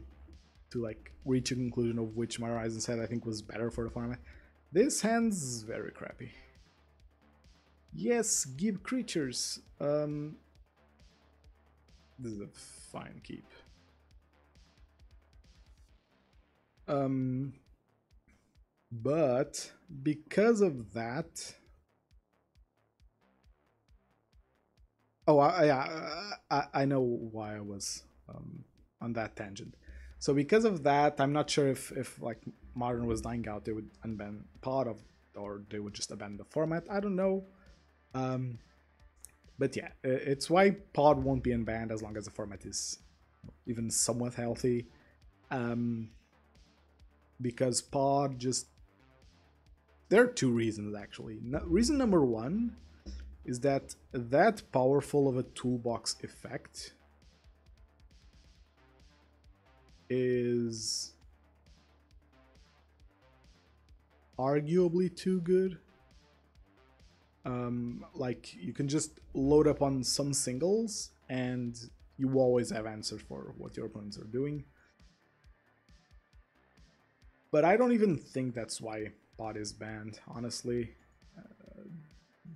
like reach a conclusion of which Modern Horizons set I think was better for the format. This hand's very crappy. Yes, give creatures. This is a fine keep. But because of that, I know why I was on that tangent. So because of that, I'm not sure if like Modern was dying out, they would unban Pod of, or they would just abandon the format. I don't know. But yeah, it's why Pod won't be unbanned as long as the format is even somewhat healthy. Because Pod just... There are two reasons, actually. Reason number one is that powerful of a toolbox effect is arguably too good. Like, you can just load up on some singles and you always have answers for what your opponents are doing. But I don't even think that's why Pod is banned, honestly.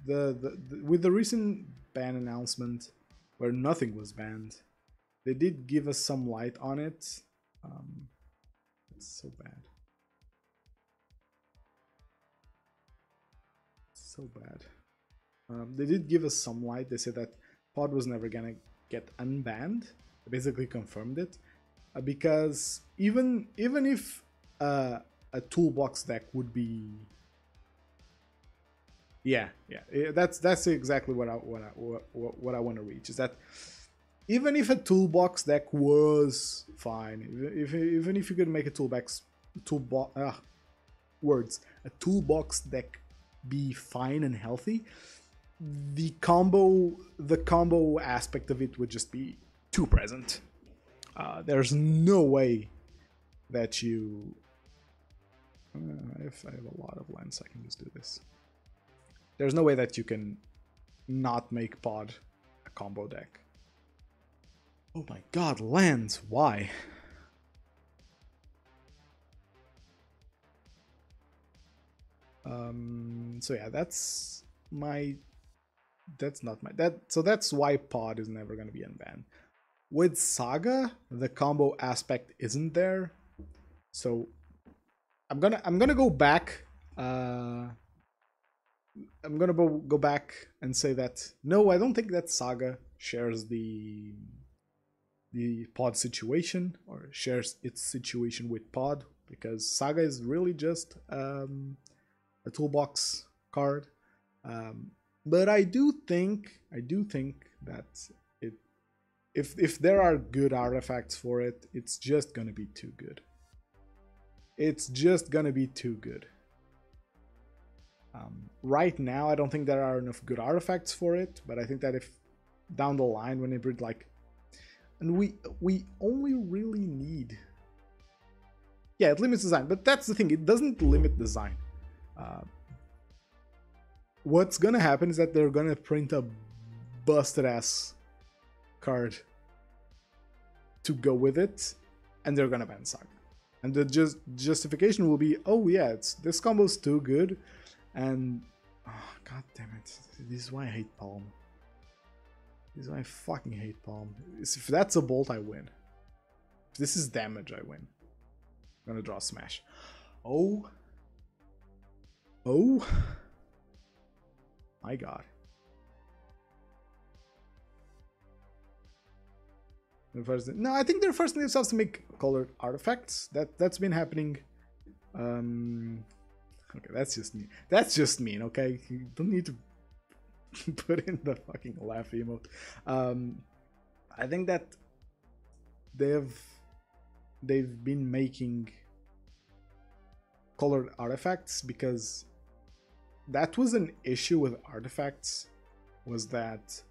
With the recent ban announcement, where nothing was banned, they did give us some light on it. It's so bad. So bad. They did give us some light. They said that Pod was never gonna get unbanned. They basically confirmed it. Because even if a toolbox deck would be... Yeah, that's exactly what I want to reach. Is that even if a toolbox deck was fine, even if you could make a toolbox deck be fine and healthy, the combo aspect of it would just be too present. There's no way that you... if I have a lot of lands, I can just do this. There's no way that you can not make Pod a combo deck. Oh my god, lands! Why? So yeah, that's my... That's not my... So that's why Pod is never gonna be unbanned. With Saga, the combo aspect isn't there. So I'm gonna go back. I'm gonna go back and say that no, I don't think that Saga shares the Pod situation, or shares its situation with Pod, because Saga is really just a toolbox card. But I do think that if there are good artifacts for it, it's just gonna be too good. It's just gonna be too good. Right now, I don't think there are enough good artifacts for it, but I think that if down the line, when it breed like... And we only really need... Yeah, it limits design, but that's the thing, it doesn't limit design. What's gonna happen is that they're gonna print a busted-ass card to go with it, and they're gonna ban Saga. And the justification will be, oh yeah, this combo's too good, and... Oh, god damn it. This is why I hate Palm. This is why I fucking hate Palm. If that's a bolt, I win. If this is damage, I win. I'm gonna draw Smash. Oh. Oh. My god. No, I think they're forcing themselves to make colored artifacts. That's been happening. Okay, that's just me. That's just mean. Okay, you don't need to put in the fucking laugh emote. I think that they've been making colored artifacts because that was an issue with artifacts. Was that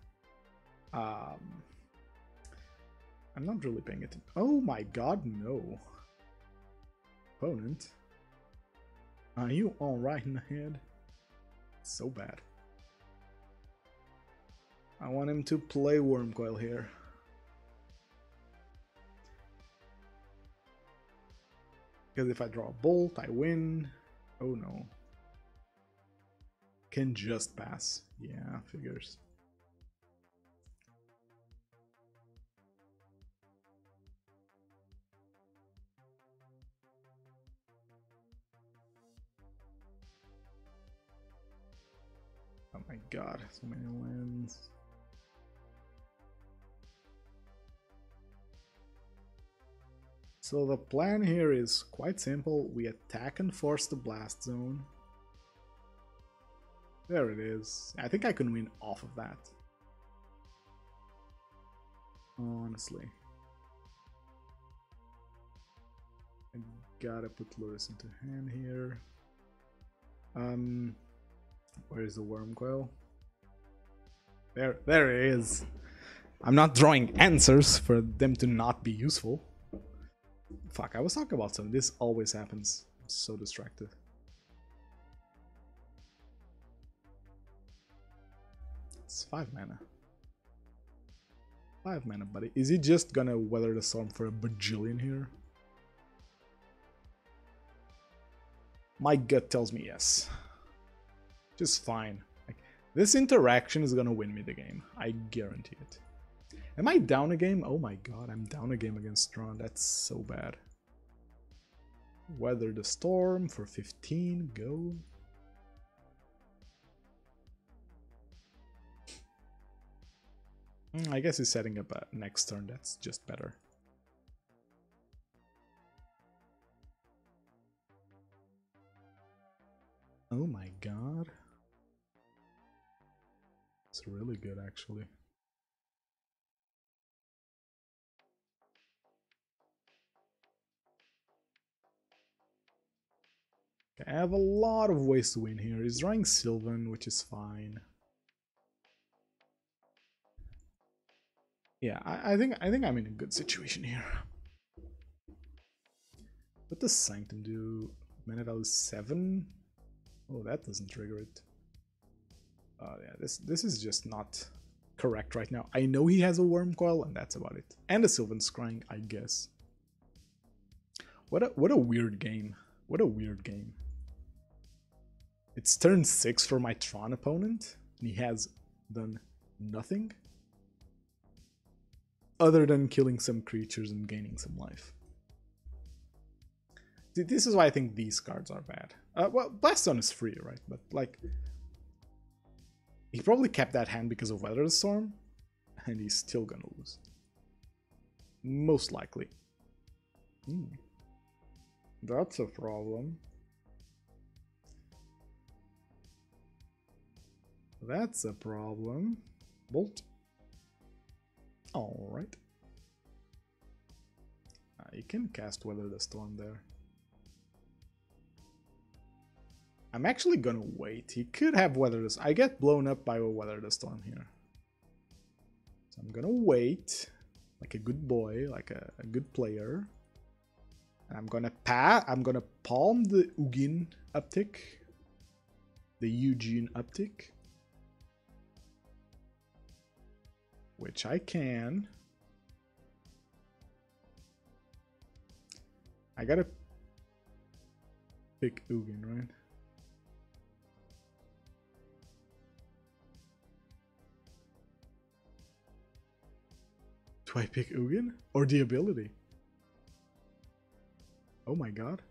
I'm not really paying attention. Oh my god, no. Opponent. Are you alright in the head? So bad. I want him to play Wormcoil here. Because if I draw a bolt, I win. Oh no. Can just pass. Yeah, figures. Oh my god, so many lands. So the plan here is quite simple. We attack and force the blast zone. There it is. I think I can win off of that. Honestly. I gotta put Lurrus into hand here. Where is the Wormcoil? There it is. I'm not drawing answers for them to not be useful. Fuck, I was talking about something. This always happens. I'm so distracted. It's 5 mana. 5 mana, buddy. Is he just gonna weather the storm for a bajillion here? My gut tells me yes. Just fine. Like, this interaction is gonna win me the game. I guarantee it. Am I down a game? Oh my god, I'm down a game against Strawn. That's so bad. Weather the storm for 15. Go. I guess he's setting up a next turn. That's just better. Oh my god. It's really good, actually. Okay, I have a lot of ways to win here. He's drawing Sylvan, which is fine. Yeah, I think I'm in a good situation here. What does Sanctum do? Mana value 7? Oh, that doesn't trigger it. Yeah, this is just not correct right now. I know he has a Wormcoil, and that's about it. And a Sylvan Scrying, I guess. What a weird game. What a weird game. It's turn 6 for my Tron opponent, and he has done nothing other than killing some creatures and gaining some life. This is why I think these cards are bad. Well, Blast Zone is free, right? But, like, he probably kept that hand because of Weather the Storm, and he's still gonna lose. Most likely. That's a problem. That's a problem. Bolt. Alright. You can cast Weather the Storm there. I'm actually gonna wait. He could have Weather the Storm. I get blown up by a Weather the Storm here. So I'm gonna wait. Like a good boy, like a good player. And I'm gonna palm the Ugin uptick. The Eugene uptick. Which I can. I gotta pick Ugin, right? Do I pick Ugin? Or the ability? Oh my god.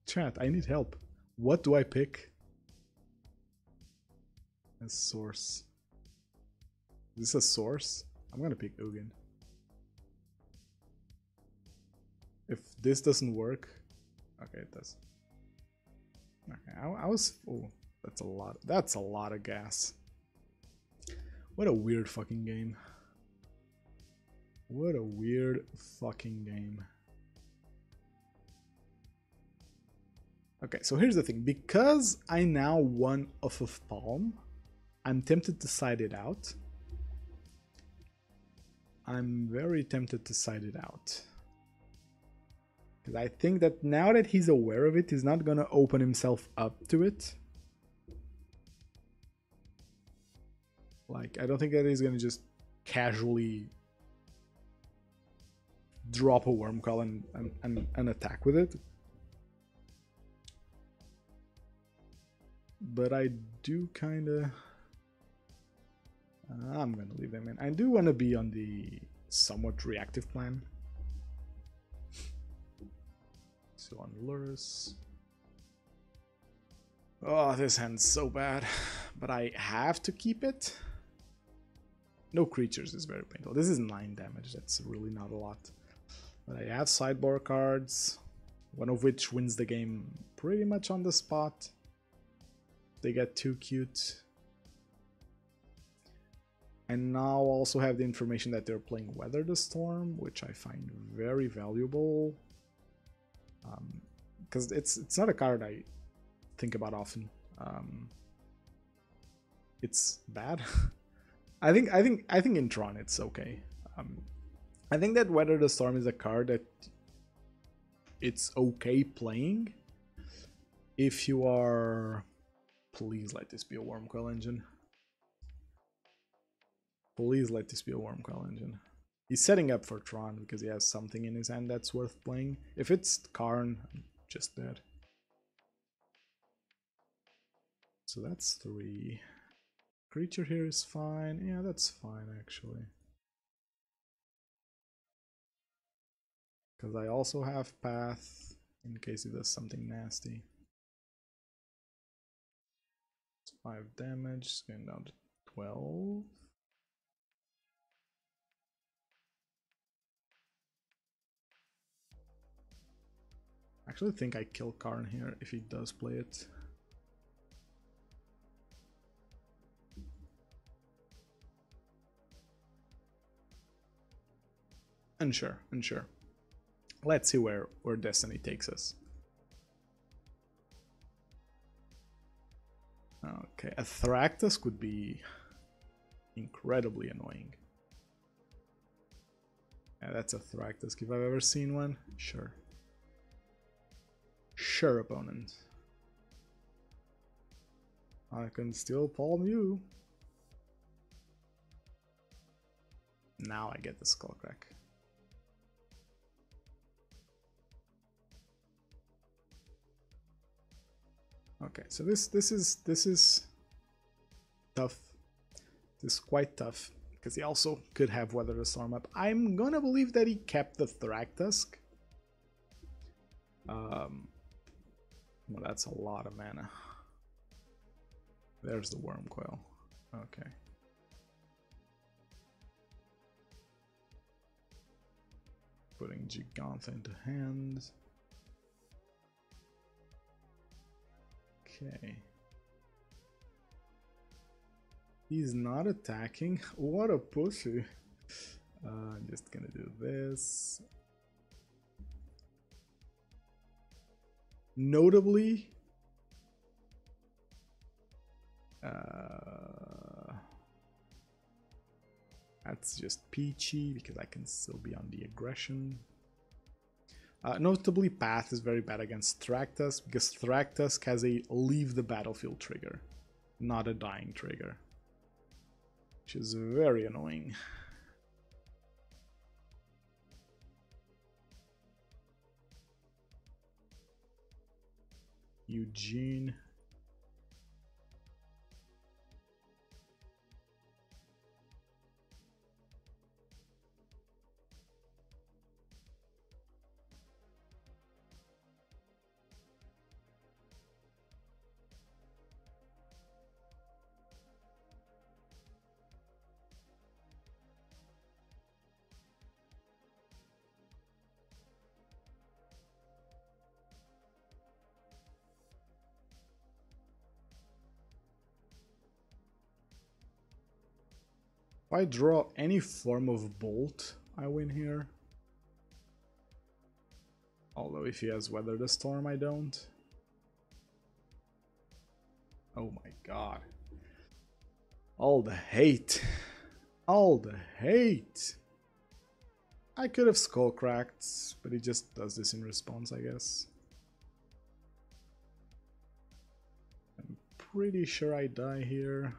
Chat, I need help. What do I pick as source? Is this a source? I'm gonna pick Ugin. If this doesn't work... Okay, it does. Okay, I was... Oh, that's a lot. That's a lot of gas. What a weird fucking game. What a weird fucking game. Okay, so here's the thing. Because I now won off of Palm, I'm tempted to side it out. I'm very tempted to side it out. Because I think that now that he's aware of it, he's not going to open himself up to it. Like, I don't think that he's going to just casually drop a Wormcoil and attack with it. But I do kind of... I'm going to leave him in. I do want to be on the somewhat reactive plan. So on Lurus. Oh, this hand's so bad. But I have to keep it. No creatures is very painful. This is 9 damage. That's really not a lot. But I have sideboard cards. One of which wins the game pretty much on the spot. They get too cute. And now also have the information that they're playing Weather the Storm, which I find very valuable. Because it's not a card I think about often. It's bad. I think in Tron it's okay. I think that Weather the Storm is a card that it's okay playing if you are... Please let this be a Wormcoil engine. Please let this be a Wormcoil engine. He's setting up for Tron because he has something in his hand that's worth playing. If it's Karn, I'm just dead. So that's 3. Creature here is fine. Yeah, that's fine actually. Because I also have Path in case he does something nasty. 5 damage, going down to 12. I actually think I kill Karn here if he does play it. Unsure. Let's see where Destiny takes us. Okay, a Thractus could be incredibly annoying. Yeah, that's a Thractus if I've ever seen one. Sure. Sure, opponent. I can still palm you. Now I get the Skullcrack. Okay, so this is tough. This is quite tough because he also could have Weather the Storm up. I'm gonna believe that he kept the Thractusk. Well, that's a lot of mana. There's the Wormcoil. Okay. Putting Gigantha into hand. Okay. He's not attacking. What a pussy. I'm just gonna do this. Notably, that's just peachy because I can still be on the aggression. Notably, Path is very bad against Thractus because Thractus has a leave the battlefield trigger, not a dying trigger, which is very annoying. Eugene. I draw any form of bolt, I win here. Although if he has Weather the Storm, I don't. Oh my god. All the hate. All the hate. I could have Skull Cracked, but he just does this in response, I guess. I'm pretty sure I die here.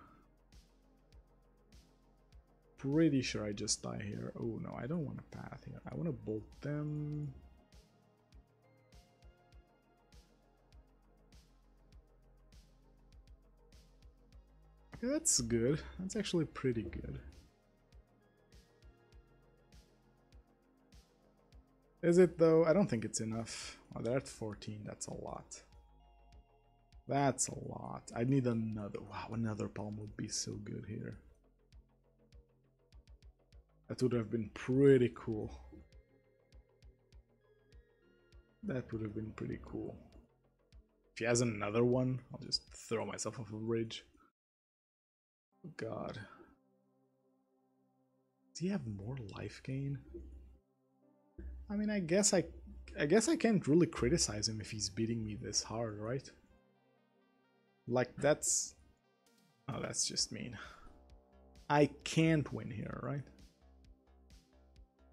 Pretty sure I just die here. Oh no, I don't want a path here. I want to bolt them. Okay, that's good. That's actually pretty good. Is it though? I don't think it's enough. Oh, they're at 14. That's a lot. That's a lot. I need another. Wow, another palm would be so good here. That would have been pretty cool. That would have been pretty cool. If he has another one, I'll just throw myself off a bridge. Oh god. Does he have more life gain? I mean, I guess I can't really criticize him if he's beating me this hard, right? Like, that's... Oh, that's just mean. I can't win here, right?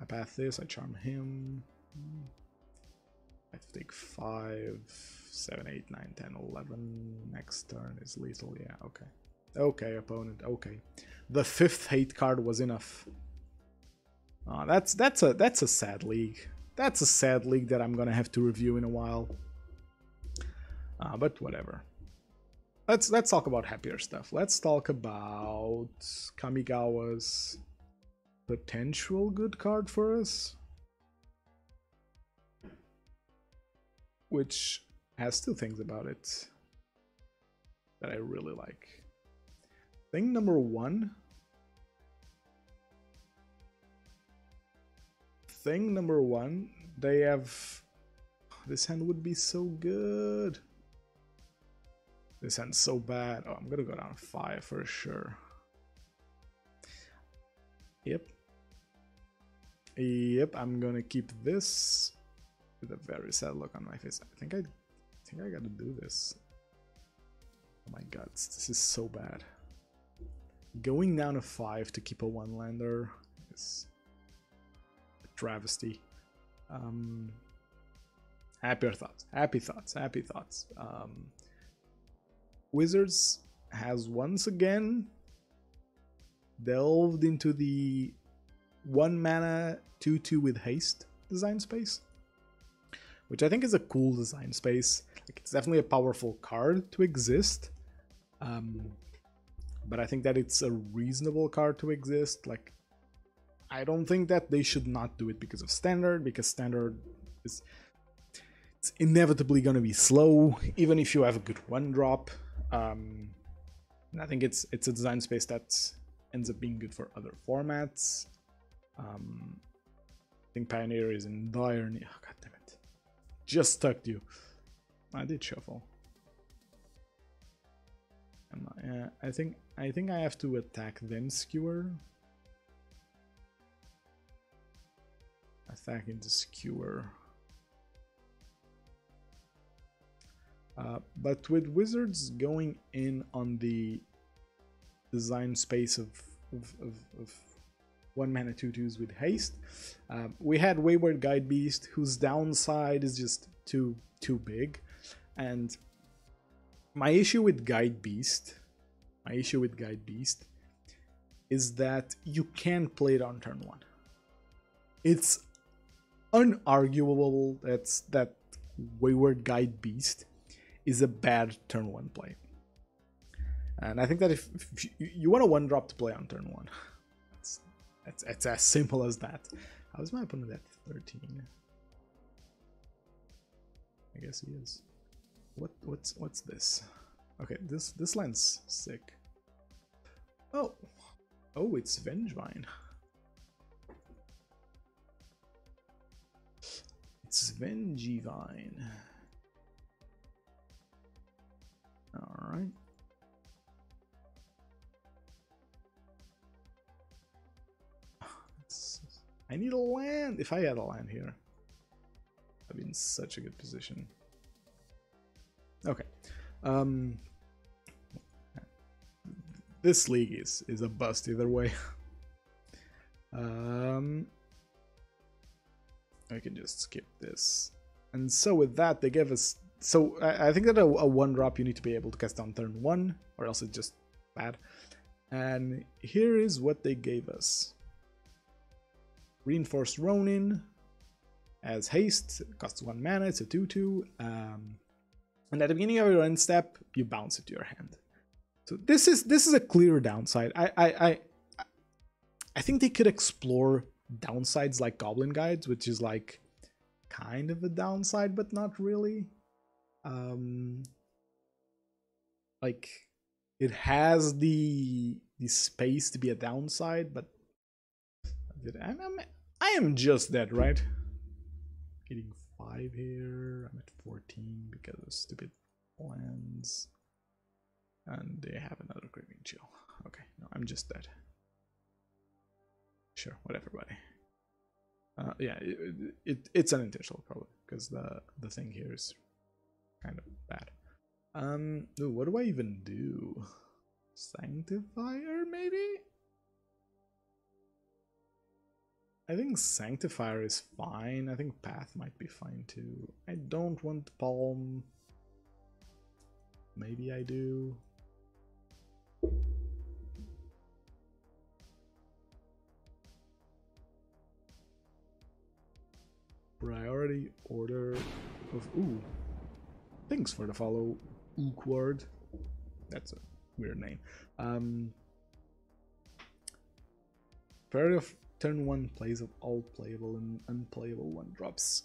I path this, I charm him. I have to take 5, 7, 8, 9, 10, 11. Next turn is lethal, yeah, okay. Okay, opponent, okay. The 5th hate card was enough. That's a sad league. That's a sad league that I'm gonna have to review in a while. But whatever. Let's talk about happier stuff. Let's talk about Kamigawa's potential good card for us, which has 2 things about it that I really like. Thing number 1. Thing number 1, they have... This hand would be so good. This hand's so bad. Oh, I'm gonna go down 5 for sure. Yep. Yep, I'm gonna keep this with a very sad look on my face. I think I gotta do this. Oh my god, this is so bad. Going down a 5 to keep a 1-lander is a travesty. Happier thoughts. Happy thoughts. Happy thoughts. Wizards has once again delved into the 1 mana 2/2 with haste design space, which I think is a cool design space. Like, it's definitely a powerful card to exist, but I think that it's a reasonable card to exist. Like, I don't think that they should not do it because of standard, because standard is it's inevitably going to be slow, even if you have a good 1-drop. And I think it's a design space that ends up being good for other formats. I think Pioneer is in dire need. Oh, god damn it! Just tucked you. I did shuffle. I think I have to attack then skewer. Attack into skewer. But with Wizards going in on the design space of 1 mana 2/2s with haste, we had Wayward Guide Beast, whose downside is just too big. And my issue with Guide Beast is that you can't play it on turn 1. It's unarguable that Wayward Guide Beast is a bad turn 1 play. And I think that if you want a 1-drop to play on turn 1, it's as simple as that. How is my opponent at 13? I guess he is. What's this? Okay, this line's sick. Oh, it's Vengevine. It's Vengevine. All right. I need a land. If I had a land here, I'd be in such a good position. Okay. This league is a bust either way. I can just skip this. And so with that, they give us... So I think that a 1-drop you need to be able to cast on turn 1, or else it's just bad. And here is what they gave us. Reinforced Ronin as haste, costs 1 mana, it's a 2/2. And at the beginning of your end step, you bounce it to your hand. So this is a clear downside. I think they could explore downsides like Goblin Guides, which is like kind of a downside, but not really. Like it has the space to be a downside, but I am just dead, right? Hitting 5 here. I'm at 14 because of stupid lands. And they have another Craving Chill. Okay, no, I'm just dead. Sure, whatever, buddy. Yeah, it's unintentional probably because the thing here is kind of bad. Ooh, what do I even do? Sanctifier, maybe? I think Sanctifier is fine. I think Path might be fine too. I don't want Palm. Maybe I do. Priority order of... Ooh. Thanks for the follow, Ookward. That's a weird name. Priority of turn 1 plays of all playable and unplayable 1-drops.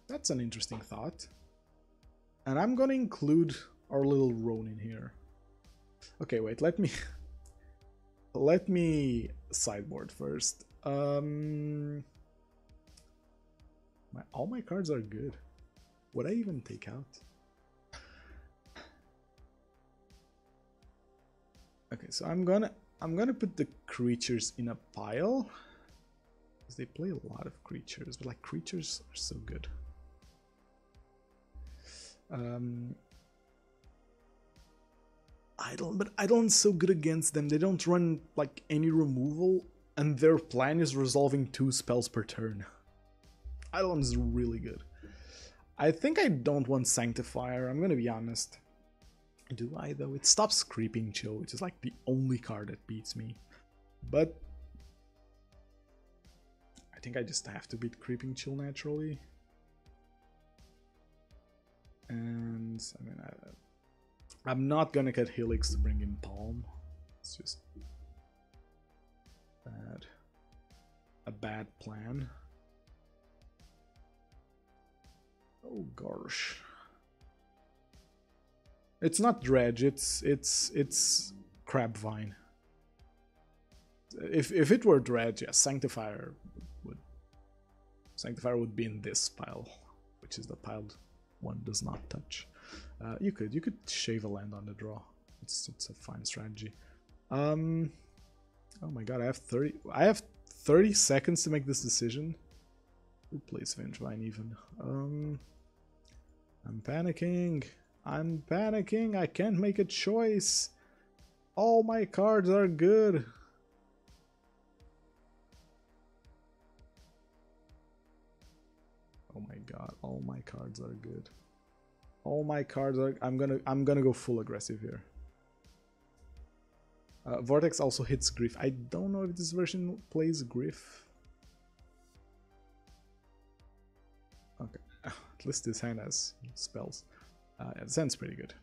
That's an interesting thought. And I'm gonna include our little Ronin here. Okay, wait, let me sideboard first. All my cards are good. Would I even take out? Okay, so I'm gonna put the creatures in a pile because they play a lot of creatures, but like creatures are so good. Idol's so good against them. They don't run like any removal, and their plan is resolving 2 spells per turn. Idol's really good. I think I don't want Sanctifier, I'm gonna be honest. Do I though? It stops Creeping Chill, which is like the only card that beats me. But I think I just have to beat Creeping Chill naturally. And I mean, I'm not gonna cut Helix to bring in Palm. It's just bad. A bad plan. Oh gosh. It's not Dredge, it's Crabvine. If it were Dredge, yeah, Sanctifier would be in this pile, which is the pile one does not touch. You could shave a land on the draw. It's a fine strategy. Oh my god, I have 30 seconds to make this decision. Who plays Vengevine even? I'm panicking. I can't make a choice. All my cards are good. Oh my god, all my cards are good. All my cards are... I'm gonna go full aggressive here. Vortex also hits Griff. I don't know if this version plays Griff. Okay, at least this hand has spells. It sounds pretty good.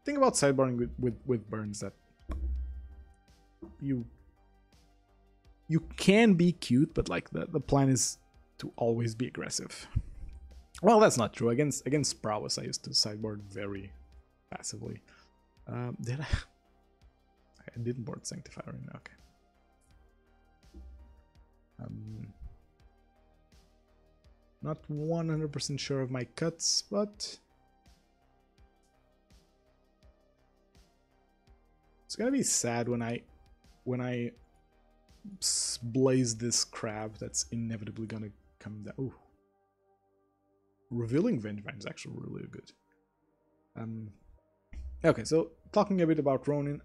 Thing about sideboarding with burns that you can be cute, but like the plan is to always be aggressive. Well, that's not true. Against Prowess, I used to sideboard very passively. Did I? I didn't board Sanctifier in. Okay. Not 100% sure of my cuts, but it's gonna be sad when I when I blaze this crab that's inevitably gonna come down. Ooh. Revealing Vengevine is actually really good. Okay, so talking a bit about Ronin,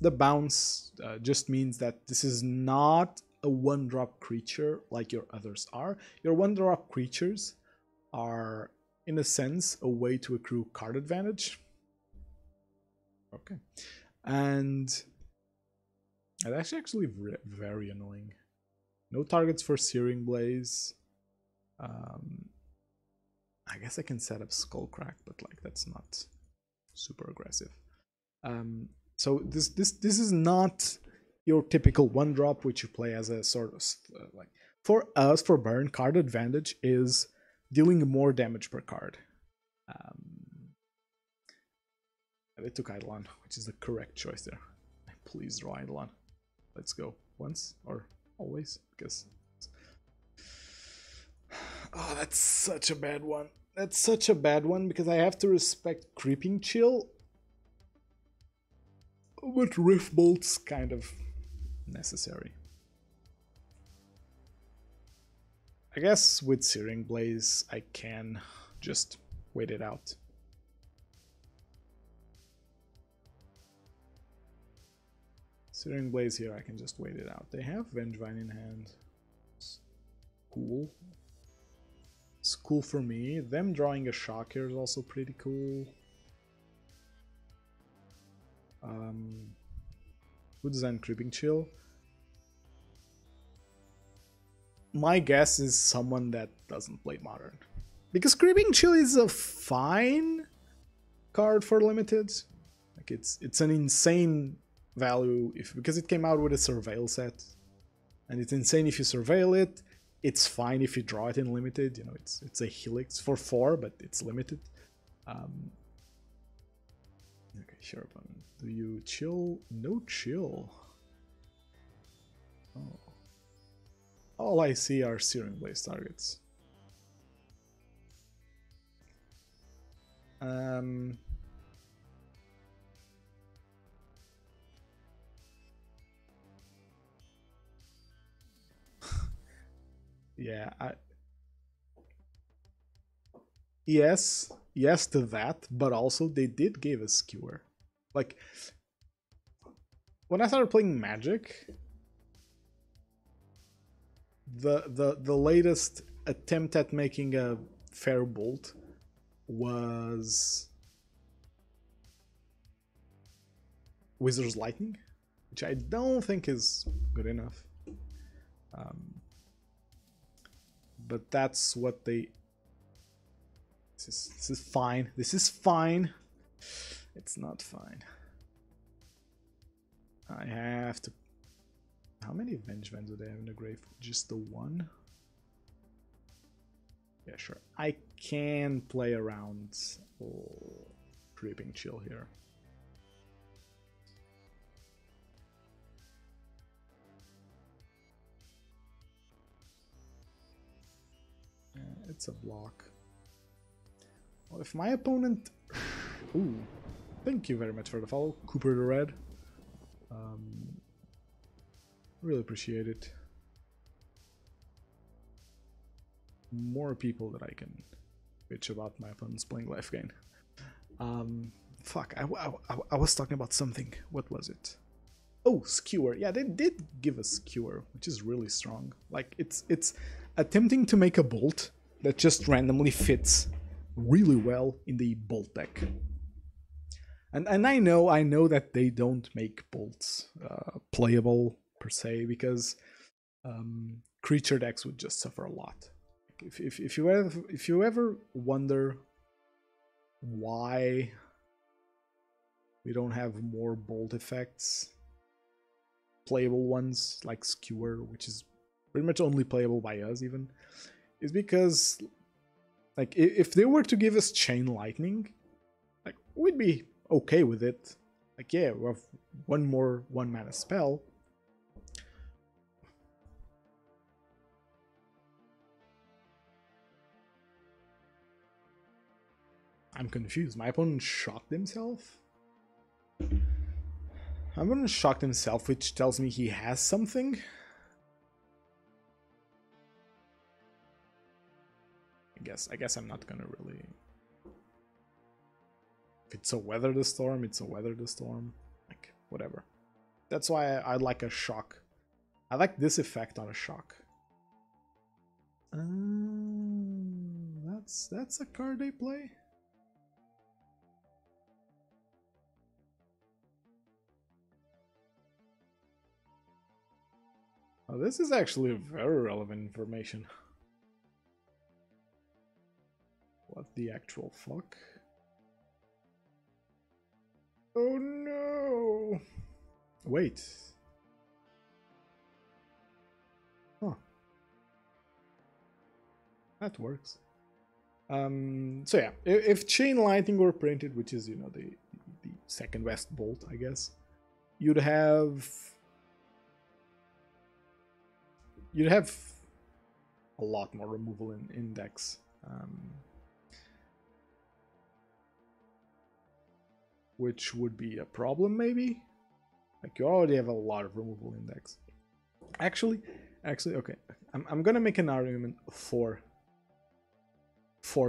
the bounce just means that this is not a one-drop creature like your others are. Your one-drop creatures are, in a sense, a way to accrue card advantage. Okay. And that's actually very annoying. No targets for Searing Blaze. I guess I can set up Skullcrack, but like that's not super aggressive. So this is not your typical one drop which you play as a sort of like, for us, for burn, card advantage is dealing more damage per card. They took Eidolon, which is the correct choice there. Please draw Eidolon. Let's go. Once or always, because oh, that's such a bad one. That's such a bad one because I have to respect Creeping Chill, but Rift Bolt's kind of necessary. I guess with Searing Blaze I can just wait it out. Searing Blaze here, I can just wait it out. They have Vengevine in hand. It's cool. It's cool for me. Them drawing a shock here is also pretty cool. Who designed Creeping Chill? My guess is someone that doesn't play Modern. Because Creeping Chill is a fine card for limited. Like it's an insane value because it came out with a surveil set. And it's insane if you surveil it. It's fine if you draw it in limited. You know, it's a helix for 4, but it's limited. Okay, sure, opponent. Do you chill? No chill. Oh. All I see are Searing Blaze targets. Yeah, yes to that, but also they did give us Skewer. Like, when I started playing Magic, the latest attempt at making a fair bolt was Wizard's Lightning, which I don't think is good enough. But that's what they... This is fine. This is fine. It's not fine. I have to... How many Vengevines do they have in the grave? Just the one? Yeah, sure. I can play around Creeping Chill here. It's a block. Well, if my opponent... Ooh, thank you very much for the follow, Cooper the Red. Really appreciate it. More people that I can bitch about my opponents playing life gain. Fuck, I was talking about something. What was it? Oh, Skewer. Yeah, they did give us Skewer, which is really strong. Like, it's attempting to make a bolt that just randomly fits really well in the bolt deck. And I know that they don't make bolts playable per se, because creature decks would just suffer a lot. If you ever wonder why we don't have more bolt effects, playable ones like Skewer, which is pretty much only playable by us even, is because, like, if they were to give us Chain Lightning, like, we'd be okay with it. Like, yeah, we have one more 1-mana spell. I'm confused. My opponent shocked himself? I'm gonna shock himself, which tells me he has something. I guess I'm not gonna really. If it's a weather the storm, it's a weather the storm. Like, whatever. That's why I like a shock. I like this effect on a shock. That's a card they play. Oh, this is actually very relevant information. What the actual fuck? Oh no! Wait. Huh. That works. So yeah, if Chain Lightning were printed, which is, you know, the second best bolt, I guess, you'd have a lot more removal in index. Which would be a problem, maybe? Like, you already have a lot of removal index. Actually, okay. I'm gonna make an argument for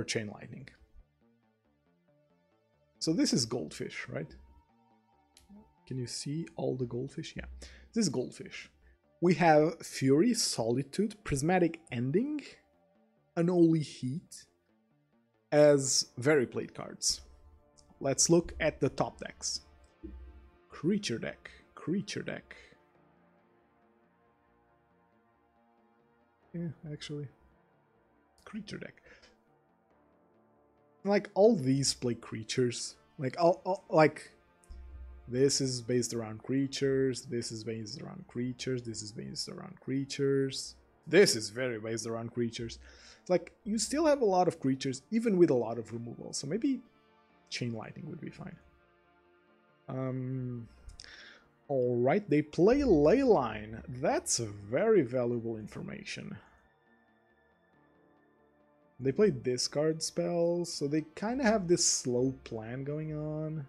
Chain Lightning. So this is Goldfish, right? Can you see all the Goldfish? Yeah, this is Goldfish. We have Fury, Solitude, Prismatic Ending, Unholy Heat as very played cards. Let's look at the top decks. Creature deck. Yeah, actually. Creature deck. Like, all these play creatures. Like, like, this is based around creatures, this is based around creatures, this is based around creatures. This is very based around creatures. It's like, you still have a lot of creatures, even with a lot of removal. So maybe Chain Lightning would be fine. Alright, they play Leyline. That's very valuable information. They play discard spells, so they kind of have this slow plan going on.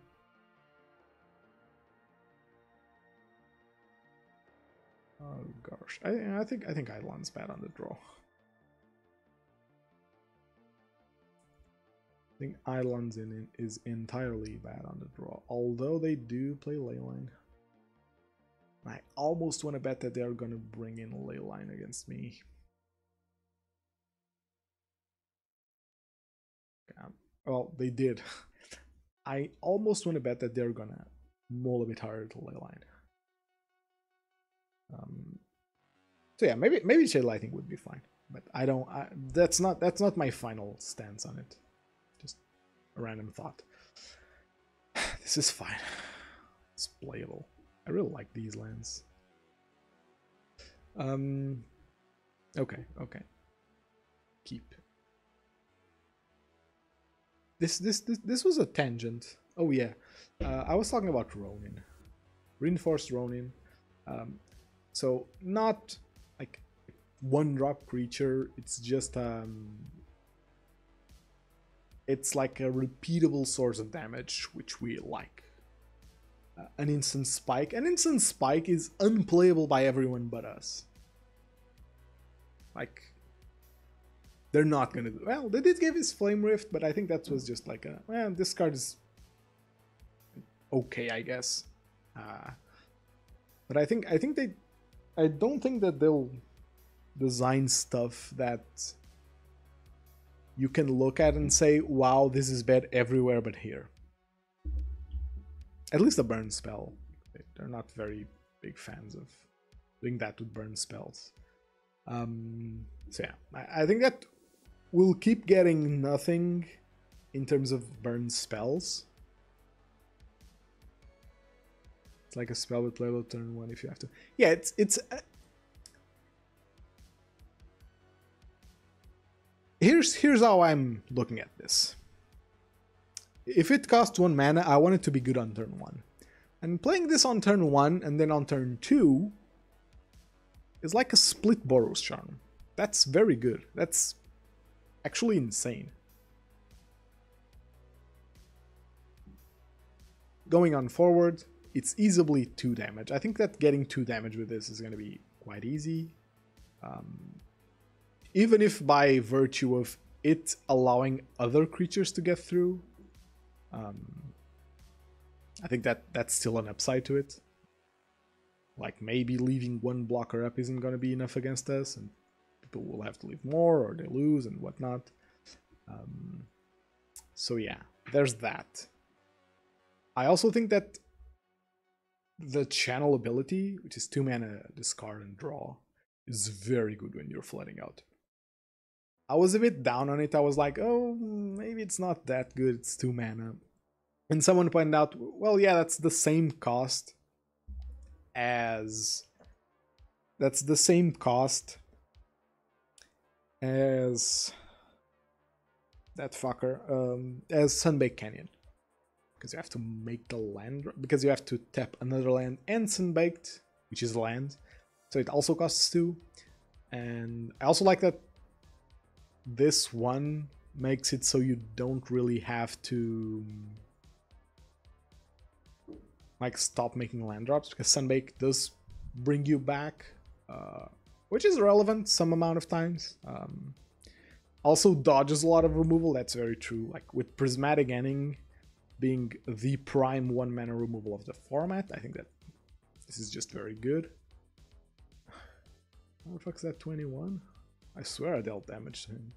Oh gosh, I think Eidolon's bad on the draw. I think Eidolon's is entirely bad on the draw, although they do play Leyline. I almost want to bet that they're gonna bring in Leyline against me. Well, they did. I almost want to bet that they're gonna mull a bit harder to Leyline. So yeah, maybe Chain Lightning would be fine, but that's not my final stance on it. Just a random thought. This is fine. It's playable. I really like these lands. Okay. Keep. This was a tangent. Oh yeah, I was talking about Ronin, reinforced Ronin. So not like 1-drop creature. It's just it's like a repeatable source of damage, which we like. An instant spike. An instant spike is unplayable by everyone but us. Like, they're not gonna do well. They did give his Flame Rift, but I think that was just like a, well, this card is okay, I guess. But I don't think that they'll design stuff that you can look at and say, wow, this is bad everywhere but here. At least a burn spell. They're not very big fans of doing that with burn spells. So yeah, I think that we'll keep getting nothing in terms of burn spells. It's like a spell with playable turn 1 if you have to. Yeah, here's how I'm looking at this. If it costs 1 mana, I want it to be good on turn 1. And playing this on turn 1 and then on turn 2 is like a split Boros Charm. That's very good. That's actually insane. Going on forward, it's easily 2 damage. I think that getting 2 damage with this is going to be quite easy. Even if by virtue of it allowing other creatures to get through, I think that's still an upside to it. Like maybe leaving 1 blocker up isn't going to be enough against us, and people will have to leave more or they lose and whatnot. So yeah, there's that. I also think that the channel ability, which is 2 mana, discard and draw, is very good when you're flooding out. I was a bit down on it. I was like, oh, maybe it's not that good. It's 2 mana. And someone pointed out, well, yeah, that's the same cost as... That's the same cost as... that fucker, as Sunbaked Canyon. Because you have to make the land... Because you have to tap another land and Sunbaked, which is land. So it also costs 2. And I also like that this one makes it so you don't really have to... like stop making land drops, because Sunbake does bring you back, which is relevant some amount of times. Also dodges a lot of removal, that's very true. Like with Prismatic Ending being the prime 1 mana removal of the format, I think that this is just very good. How the fuck is that 21? I swear I dealt damage to him.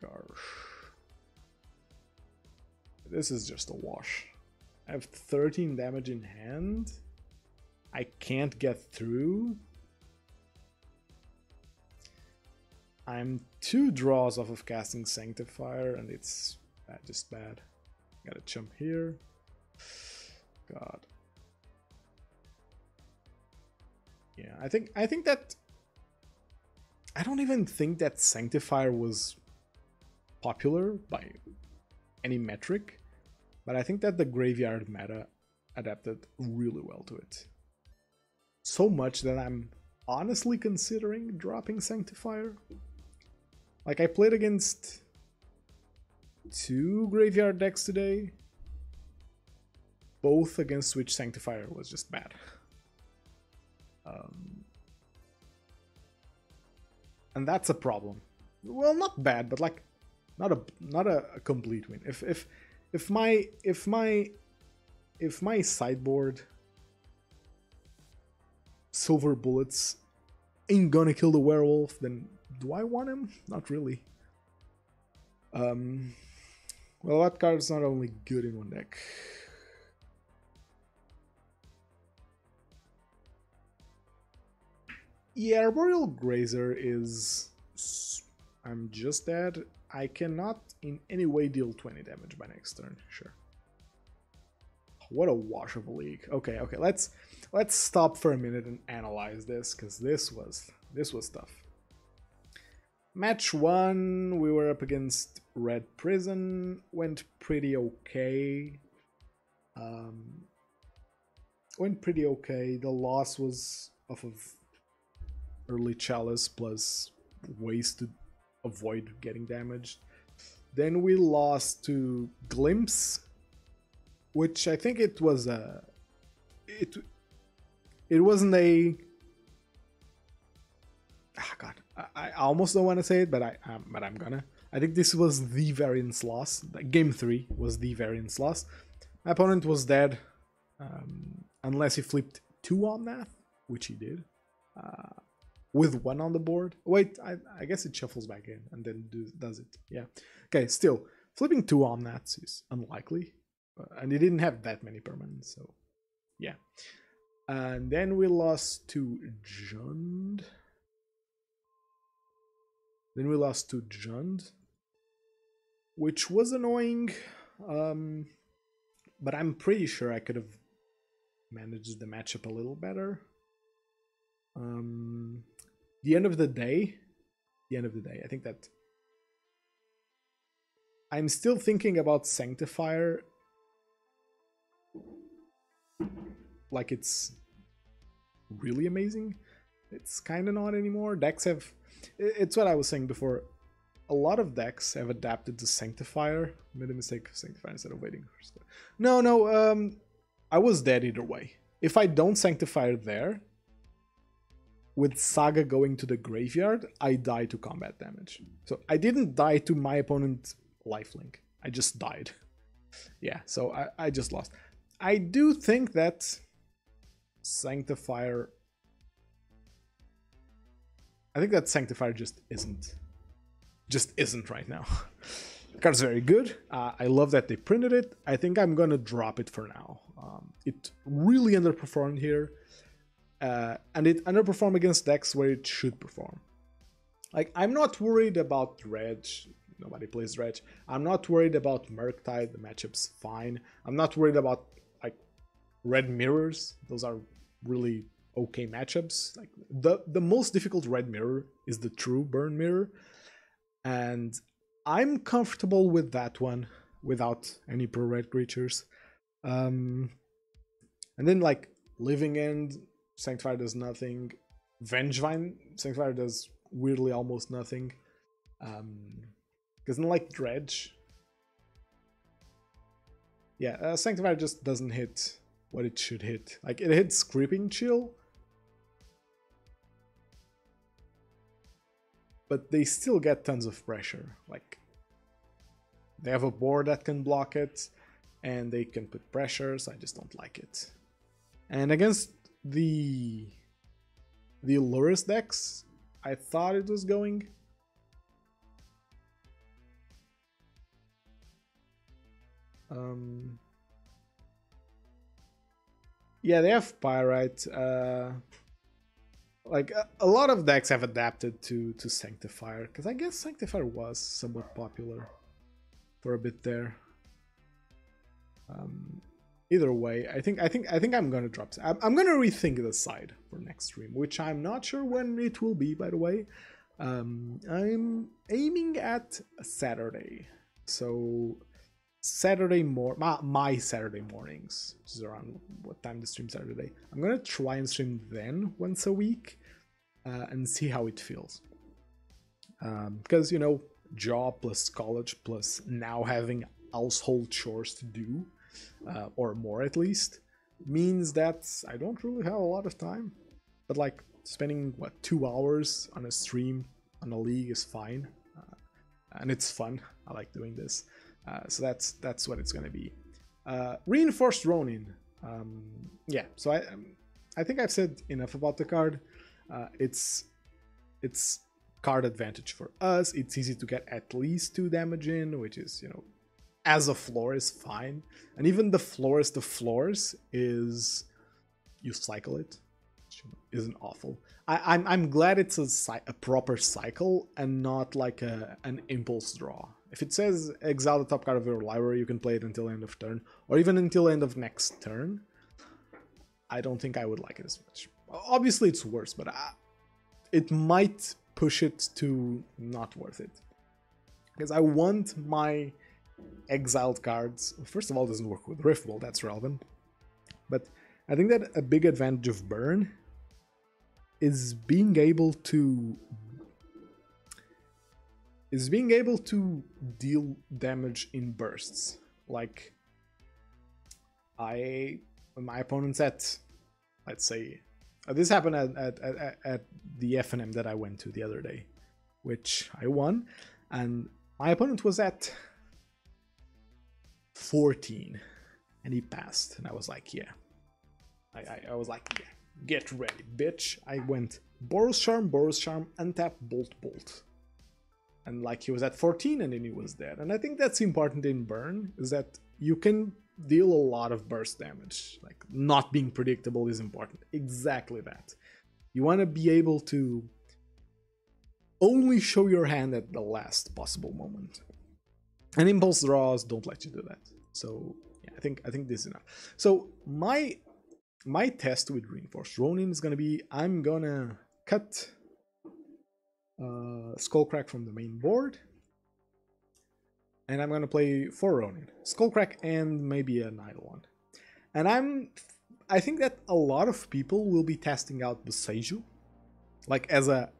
Gosh. This is just a wash. I have 13 damage in hand. I can't get through. I'm 2 draws off of casting Sanctifier, and it's just bad. Gotta jump here. God. Yeah, I think that... I don't even think that Sanctifier was popular by any metric. But I think that the graveyard meta adapted really well to it. So much that I'm honestly considering dropping Sanctifier. Like, I played against 2 graveyard decks today, both against which Sanctifier was just bad. And that's a problem. Well, not bad, but like not a complete win. If my sideboard Silver Bullets ain't gonna kill the werewolf, then do I want him? Not really. Well, that card's not only good in one deck. Yeah, Arboreal Grazer is... I'm just dead. I cannot in any way deal 20 damage by next turn. Sure. What a wash of a league. Okay, let's stop for a minute and analyze this, because this was tough. Match 1, we were up against Red Prison. Went pretty okay. The loss was off of early Chalice plus ways to avoid getting damaged. Then we lost to Glimpse, which I think it was a... It wasn't a... Ah, God. I almost don't want to say it, but I'm gonna. I think this was the variance loss. Game 3 was the variance loss. My opponent was dead, unless he flipped 2 on that, which he did. With 1 on the board. Wait, I guess it shuffles back in and then does it. Yeah. Okay, still. Flipping 2 Omnats is unlikely. And he didn't have that many permanents, so... Yeah. And then we lost to Jund. Which was annoying. But I'm pretty sure I could have managed the matchup a little better. The end of the day, I think that I'm still thinking about Sanctifier like it's really amazing. It's kind of not anymore. Decks have... It's what I was saying before. A lot of decks have adapted to Sanctifier. Made a mistake of Sanctifier instead of waiting for... No. I was dead either way. If I don't Sanctifier there, with Saga going to the graveyard, I die to combat damage. So I didn't die to my opponent's lifelink. I just died. Yeah, so I just lost. I do think that Sanctifier... I think that Sanctifier just isn't right now. The card's very good. I love that they printed it. I think I'm gonna drop it for now. It really underperformed here. And it underperformed against decks where it should perform. Like, I'm not worried about Dredge. Nobody plays Dredge. I'm not worried about Murktide. The matchup's fine. I'm not worried about, like, Red Mirrors. Those are really okay matchups. Like, the most difficult Red Mirror is the true Burn Mirror. And I'm comfortable with that one without any pro-red creatures. And then, like, Living End, Sanctifier does nothing. Vengevine, Sanctifier does weirdly almost nothing. Because unlike Dredge... Yeah, Sanctifier just doesn't hit what it should hit. Like, it hits Creeping Chill, but they still get tons of pressure. Like, they have a board that can block it, and they can put pressures. I just don't like it. And against the Lurrus decks, I thought it was going. Yeah, they have Pyrite. Like, a lot of decks have adapted to Sanctifier, because I guess Sanctifier was somewhat popular for a bit there. Either way, I think I'm gonna drop. I'm gonna rethink the side for next stream, which I'm not sure when it will be, by the way. I'm aiming at Saturday, so Saturday my Saturday mornings, which is around what time the stream started today. I'm gonna try and stream then once a week, and see how it feels. Because, you know, job plus college plus now having household chores to do, or more at least, means that I don't really have a lot of time. But like spending 2 hours on a stream on a league is fine, and it's fun. I like doing this. So that's what it's gonna be. Reinforced Ronin. Yeah, so I think I've said enough about the card. It's card advantage for us. It's easy to get at least 2 damage in, which is, you know, as a floor is fine. And even the floors is you cycle it, which isn't awful. I'm glad it's a proper cycle and not like an impulse draw. If it says exile the top card of your library, you can play it until end of turn, or even until end of next turn, I don't think I would like it as much. Obviously it's worse, but it might push it to not worth it. Because I want my exiled cards... First of all, it doesn't work with Riftball, that's relevant. But I think that a big advantage of Burn is being able to deal damage in bursts. Like, when my opponent's at, let's say, this happened at the FNM that I went to the other day, which I won, and my opponent was at 14, and he passed, and I was like, yeah. I was like, yeah, get ready, bitch. I went Boros Charm, untap, Bolt. And like, he was at 14 and then he was dead. And I think that's important in Burn, is that you can deal a lot of burst damage. Like, not being predictable is important. Exactly that. You want to be able to only show your hand at the last possible moment. And impulse draws don't let you do that. So yeah, I think this is enough. So my test with Reinforced Ronin is gonna be, I'm gonna cut Skullcrack from the main board, and I'm gonna play 4 Ronin, Skullcrack, and maybe an idle one. And I think that a lot of people will be testing out the Seiju, like as a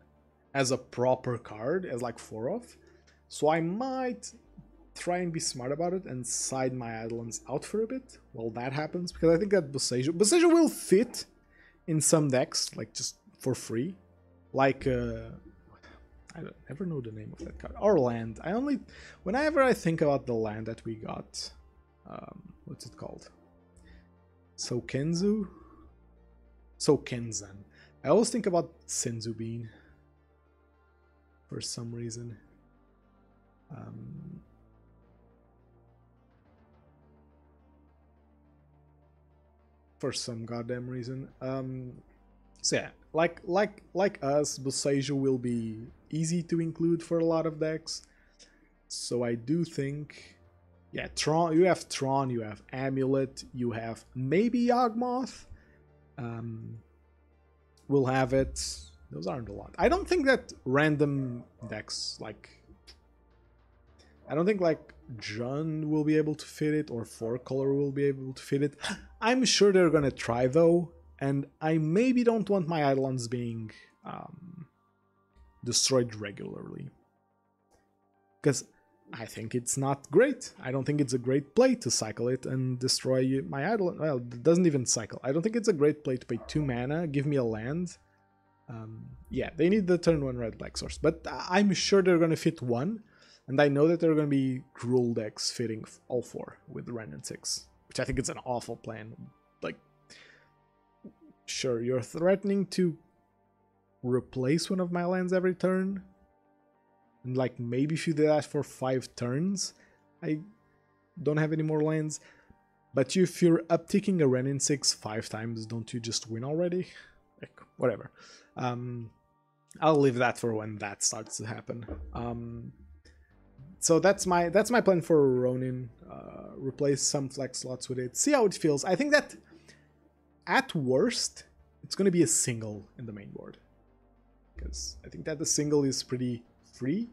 proper card, as like 4-off. So I might try and be smart about it and side my Eidolons out for a bit while that happens, because I think that Boseiju will fit in some decks, like just for free. Like I don't ever know the name of that card. Or land. Whenever I think about the land that we got, what's it called? Soukenzan. I always think about Senzu Bean for some reason. For some goddamn reason. So yeah, like us, Boseiju will be easy to include for a lot of decks. So I do think, yeah, Tron. You have Amulet, you have maybe Yawgmoth. We'll have it. Those aren't a lot. I don't think that random decks I don't think like Jund will be able to fit it or 4-color will be able to fit it. I'm sure they're gonna try though, and I maybe don't want my Eidolons being destroyed regularly. Because I think it's not great. I don't think it's a great play to cycle it and destroy my Eidolon. Well, it doesn't even cycle. I don't think it's a great play to pay 2 mana, give me a land. Yeah, they need the turn 1 red black source, but I'm sure they're gonna fit 1. And I know that there are going to be Gruul decks fitting all 4 with Ren and 6, which I think is an awful plan. Like, sure, you're threatening to replace one of my lands every turn. And like, maybe if you did that for 5 turns, I don't have any more lands. But if you're upticking a Ren in 6 5 times, don't you just win already? Like, whatever. I'll leave that for when that starts to happen. So that's my plan for Ronin. Replace some flex slots with it. See how it feels. I think that at worst, it's going to be a single in the main board. Because I think that the single is pretty free.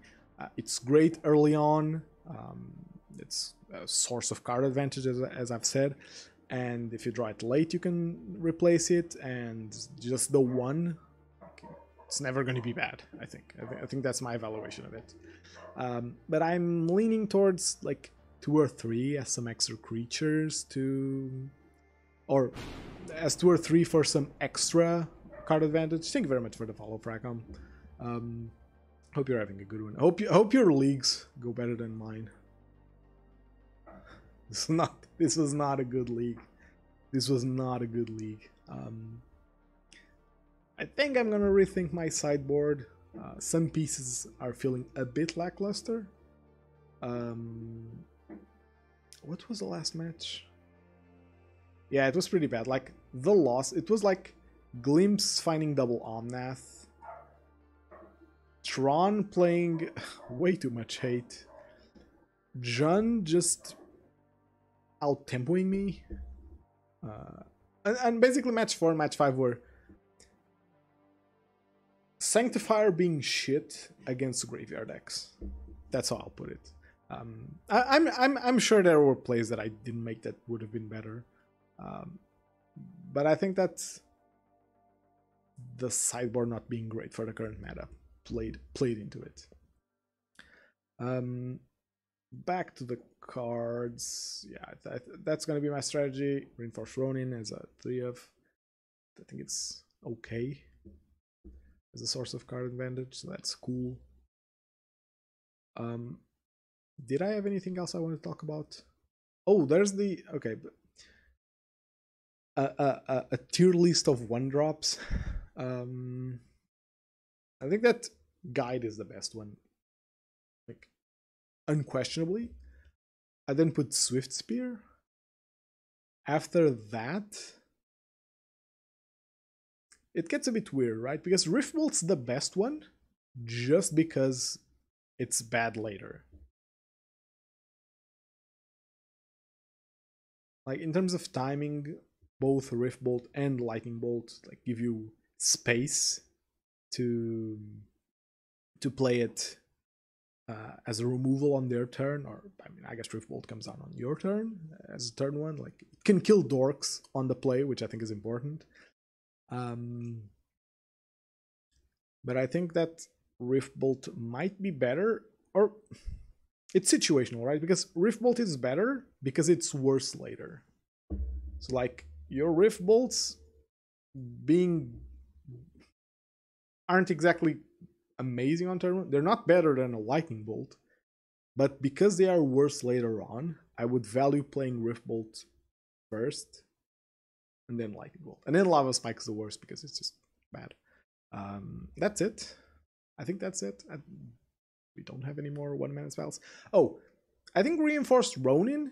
It's great early on. It's a source of card advantage, as I've said. And if you draw it late, you can replace it. And just the one, it's never going to be bad, I think. I think that's my evaluation of it. But I'm leaning towards like 2 or 3 as some extra creatures or as 2 or 3 for some extra card advantage. Thank you very much for the follow, Fracom. Hope you're having a good one. Hope your leagues go better than mine. This was not a good league. This was not a good league. I think I'm gonna rethink my sideboard. Some pieces are feeling a bit lackluster. What was the last match? Yeah, it was pretty bad. Like, the loss, it was like Glimpse finding double Omnath. Tron playing way too much hate. Jund just out-tempoing me. And basically match 4 and match 5 were Sanctifier being shit against graveyard decks. That's how I'll put it. I'm sure there were plays that I didn't make that would have been better. But I think that the sideboard not being great for the current meta played into it. Back to the cards. Yeah, that's going to be my strategy. Reinforce Ronin as a 3 of. I think it's okay as a source of card advantage, so that's cool. Did I have anything else I want to talk about? Oh, there's the okay. A tier list of 1-drops. I think that Guide is the best one, like unquestionably. I then put Swift Spear. After that, it gets a bit weird, right? Because Riftbolt's the best one, just because it's bad later. Like, in terms of timing, both Riftbolt and Lightning Bolt like give you space to play it as a removal on their turn, or I mean, I guess Riftbolt comes out on your turn as a turn 1. Like, it can kill dorks on the play, which I think is important. But I think that Riftbolt might be better, or it's situational, right? Because Rift Bolt is better because it's worse later. So like your Rift Bolts aren't exactly amazing on turn 1. They're not better than a Lightning Bolt, but because they are worse later on, I would value playing Rift Bolt first, and then Lightning Bolt, and then Lava Spike is the worst because it's just bad. That's it. I think that's it. We don't have any more 1-mana spells. Oh, I think Reinforced Ronin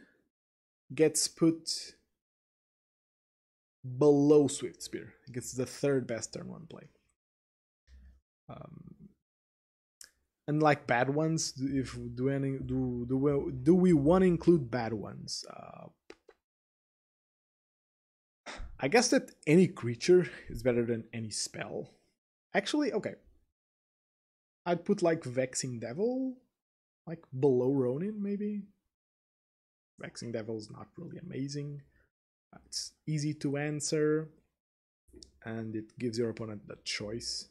gets put below Swift Spear. It gets the third best turn 1 play. And like bad ones, if do we want to include bad ones? I guess that any creature is better than any spell. Actually, okay. I'd put like Vexing Devil, like below Ronin maybe. Vexing Devil is not really amazing. It's easy to answer, and it gives your opponent the choice.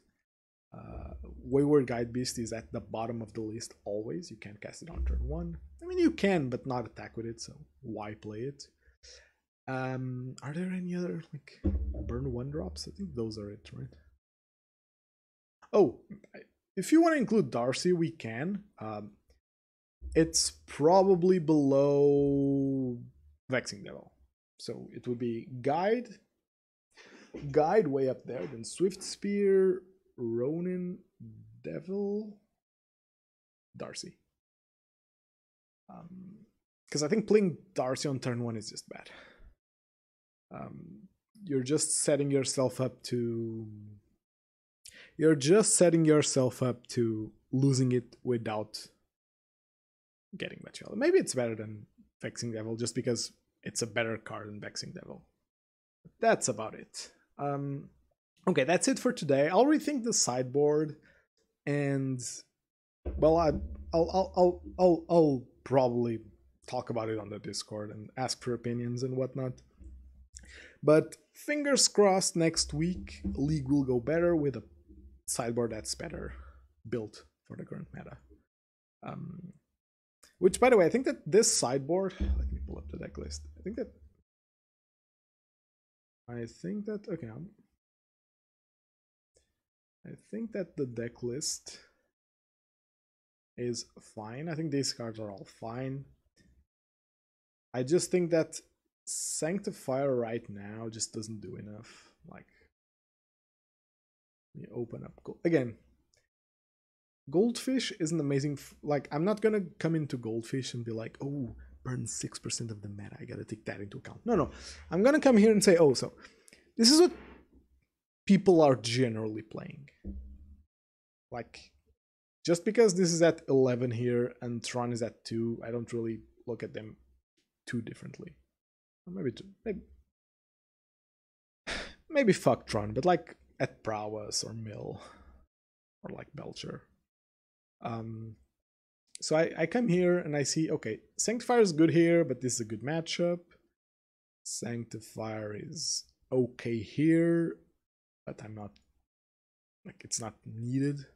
Wayward Guide Beast is at the bottom of the list always. You can't cast it on turn 1. I mean, you can, but not attack with it, so why play it? Are there any other like burn 1-drops? I think those are it, right? Oh, if you want to include Darcy, we can. It's probably below Vexing Devil. So it would be Guide way up there, then Swift Spear, Ronin, Devil, Darcy. Because I think playing Darcy on turn 1 is just bad. You're just setting yourself up to losing it without getting much help. Maybe it's better than Vexing Devil just because it's a better card than Vexing Devil. That's about it. Okay, that's it for today. I'll rethink the sideboard, and well, I'll probably talk about it on the Discord and ask for opinions and whatnot. But fingers crossed, next week League will go better with a sideboard that's better built for the current meta. Which, by the way, I think that this sideboard. Let me pull up the deck list. I think that. Okay. I think that the deck list is fine. I think these cards are all fine. I just think that Sanctifier right now just doesn't do enough. Like, let me open up again. Goldfish is an amazing. Like, I'm not gonna come into Goldfish and be like, oh, burn 6% of the meta. I gotta take that into account. No. I'm gonna come here and say, oh, so this is what people are generally playing. Like, just because this is at 11 here and Tron is at 2, I don't really look at them too differently. Or maybe fuck Tron, but like at Prowess or Mill or like Belcher. So I come here and I see, okay, Sanctifier is good here, but this is a good matchup. Sanctifier is okay here, but I'm not, like, it's not needed.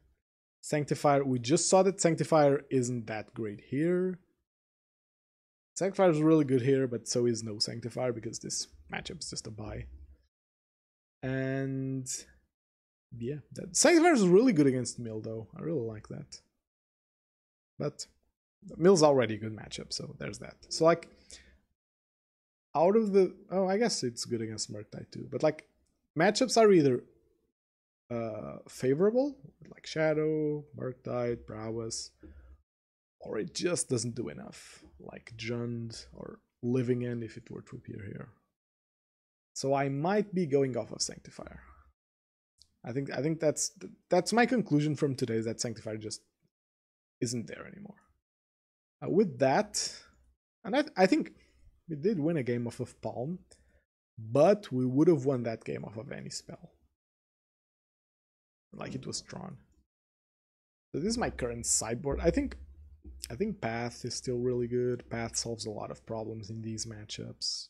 Sanctifier, we just saw that Sanctifier isn't that great here. Sanctifier is really good here, but so is no Sanctifier because this matchup is just a buy. And yeah, Sanctifier is really good against Mill though. I really like that. But Mill's already a good matchup, so there's that. So like, out of the, oh, I guess it's good against Murktide too. But like, matchups are either favorable, like Shadow, Murktide, Prowess, or it just doesn't do enough, like Jund or Living End if it were to appear here. So I might be going off of Sanctifier. I think that's my conclusion from today, is that Sanctifier just isn't there anymore. With that, and I think we did win a game off of Palm, but we would have won that game off of any spell. Like it was Tron. So this is my current sideboard. I think Path is still really good. Path solves a lot of problems in these matchups.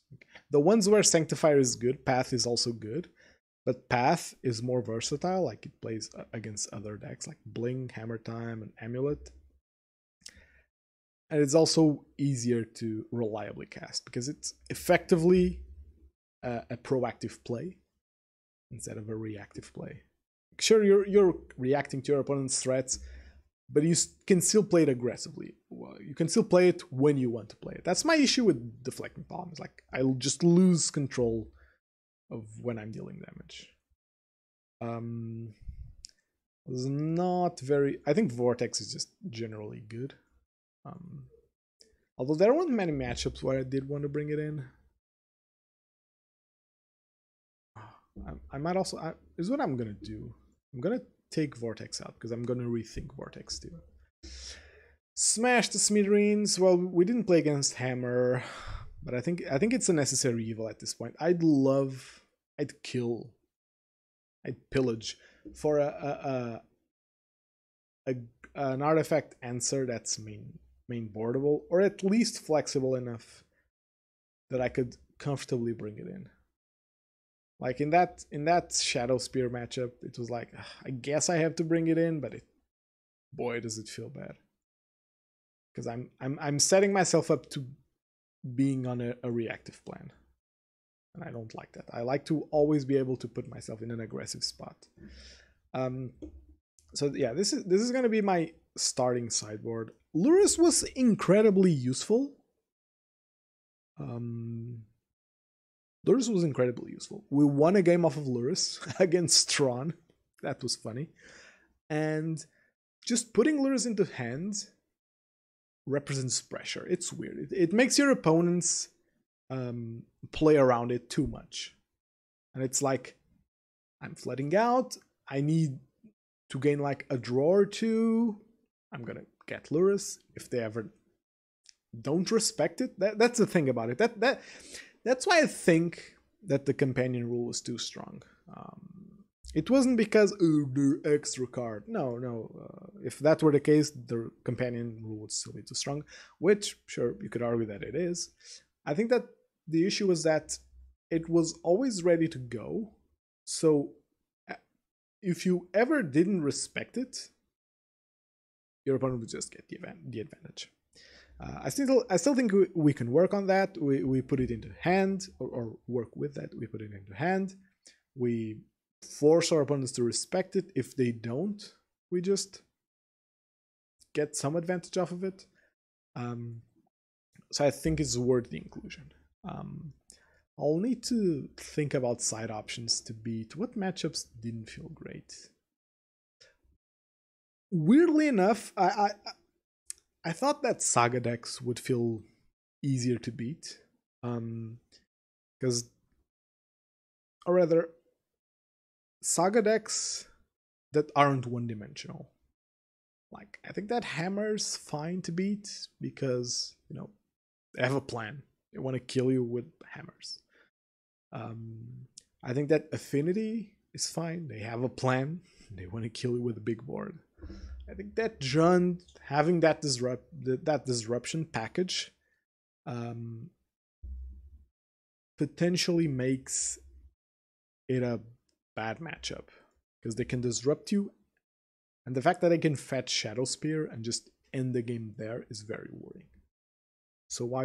The ones where Sanctifier is good, Path is also good. But Path is more versatile, like it plays against other decks like Blink, Hammer Time, and Amulet. and it's also easier to reliably cast because it's effectively a proactive play instead of a reactive play. Sure, you're reacting to your opponent's threats, but you can still play it aggressively. Well, you can still play it when you want to play it. That's my issue with deflecting bombs. Like, I'll just lose control of when I'm dealing damage. Was not very. I think Vortex is just generally good. Although there weren't many matchups where I did want to bring it in. I might also. This is what I'm gonna do. I'm gonna take Vortex out because I'm gonna rethink Vortex too. Smash the smithereens. Well, we didn't play against Hammer, but I think it's a necessary evil at this point. I'd kill, I'd pillage for an artifact answer that's main boardable, or at least flexible enough that I could comfortably bring it in. Like in that Shadow Spear matchup, it was like, I guess I have to bring it in, but boy does it feel bad. Because I'm setting myself up to being on a reactive plan. And I don't like that. I like to always be able to put myself in an aggressive spot. So yeah, this is gonna be my starting sideboard. Lurrus was incredibly useful. Lurrus was incredibly useful. We won a game off of Lurrus against Tron. That was funny. And just putting Lurrus into hand represents pressure. It's weird. It makes your opponents play around it too much. And it's like, I'm flooding out. I need to gain like a draw or two. I'm gonna get Lurrus. If they ever don't respect it, that's the thing about it. That's why I think that the companion rule was too strong. It wasn't because the extra card. No. If that were the case, the companion rule would still be too strong. Which, sure, you could argue that it is. I think that the issue was that it was always ready to go. So if you ever didn't respect it, your opponent would just get the advantage. I still think we can work on that. We put it into hand, or work with that. We put it into hand. We force our opponents to respect it. If they don't, we just get some advantage off of it. So I think it's worth the inclusion. I'll need to think about side options to beat. What matchups didn't feel great? Weirdly enough, I thought that Saga decks would feel easier to beat. Because, or rather, Saga decks that aren't one-dimensional. Like, I think that Hammer's fine to beat because, you know, they have a plan. They want to kill you with hammers. I think that Affinity is fine. They have a plan. They want to kill you with a big board. I think that Jund having that disruption package potentially makes it a bad matchup because they can disrupt you, and the fact that they can fetch Shadow Spear and just end the game there is very worrying. So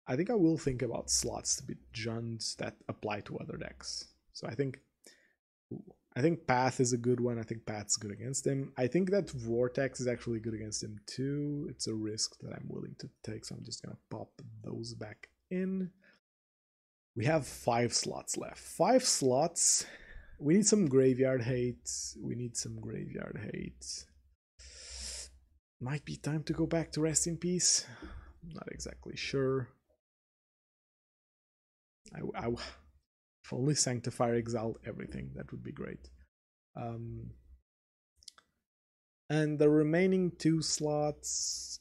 I think I will think about slots to beat Junds that apply to other decks. So I think Path is a good one. I think Path's good against him. I think that Vortex is actually good against him too. It's a risk that I'm willing to take, so I'm just gonna pop those back in. We have 5 slots left. 5 slots. We need some graveyard hate. Might be time to go back to Rest in Peace. Not exactly sure. If only Sanctifier exiled everything, that would be great. And the remaining 2 slots,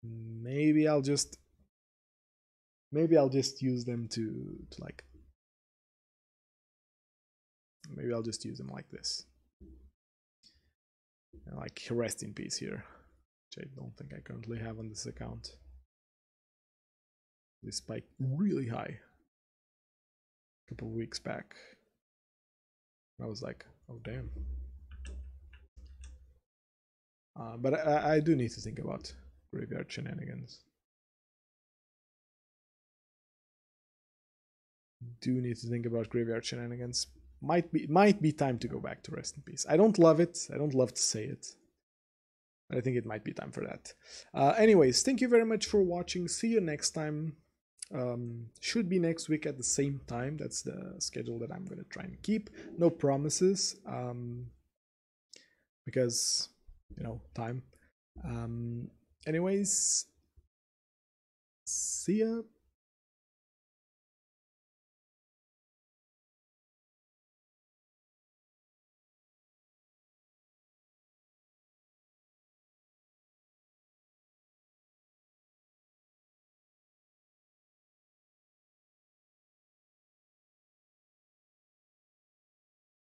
maybe I'll just use them to like, maybe I'll just use them like this, and like Rest in Peace here, which I don't think I currently have on this account. They spiked really high a couple of weeks back. I was like, oh damn. But I do need to think about graveyard shenanigans. Do need to think about graveyard shenanigans. Might be time to go back to Rest in Peace. I don't love it. I don't love to say it. But I think it might be time for that. Anyways, thank you very much for watching. See you next time. Should be next week at the same time. That's the schedule that I'm going to try and keep. No promises. Because, you know, time. Anyways, see ya.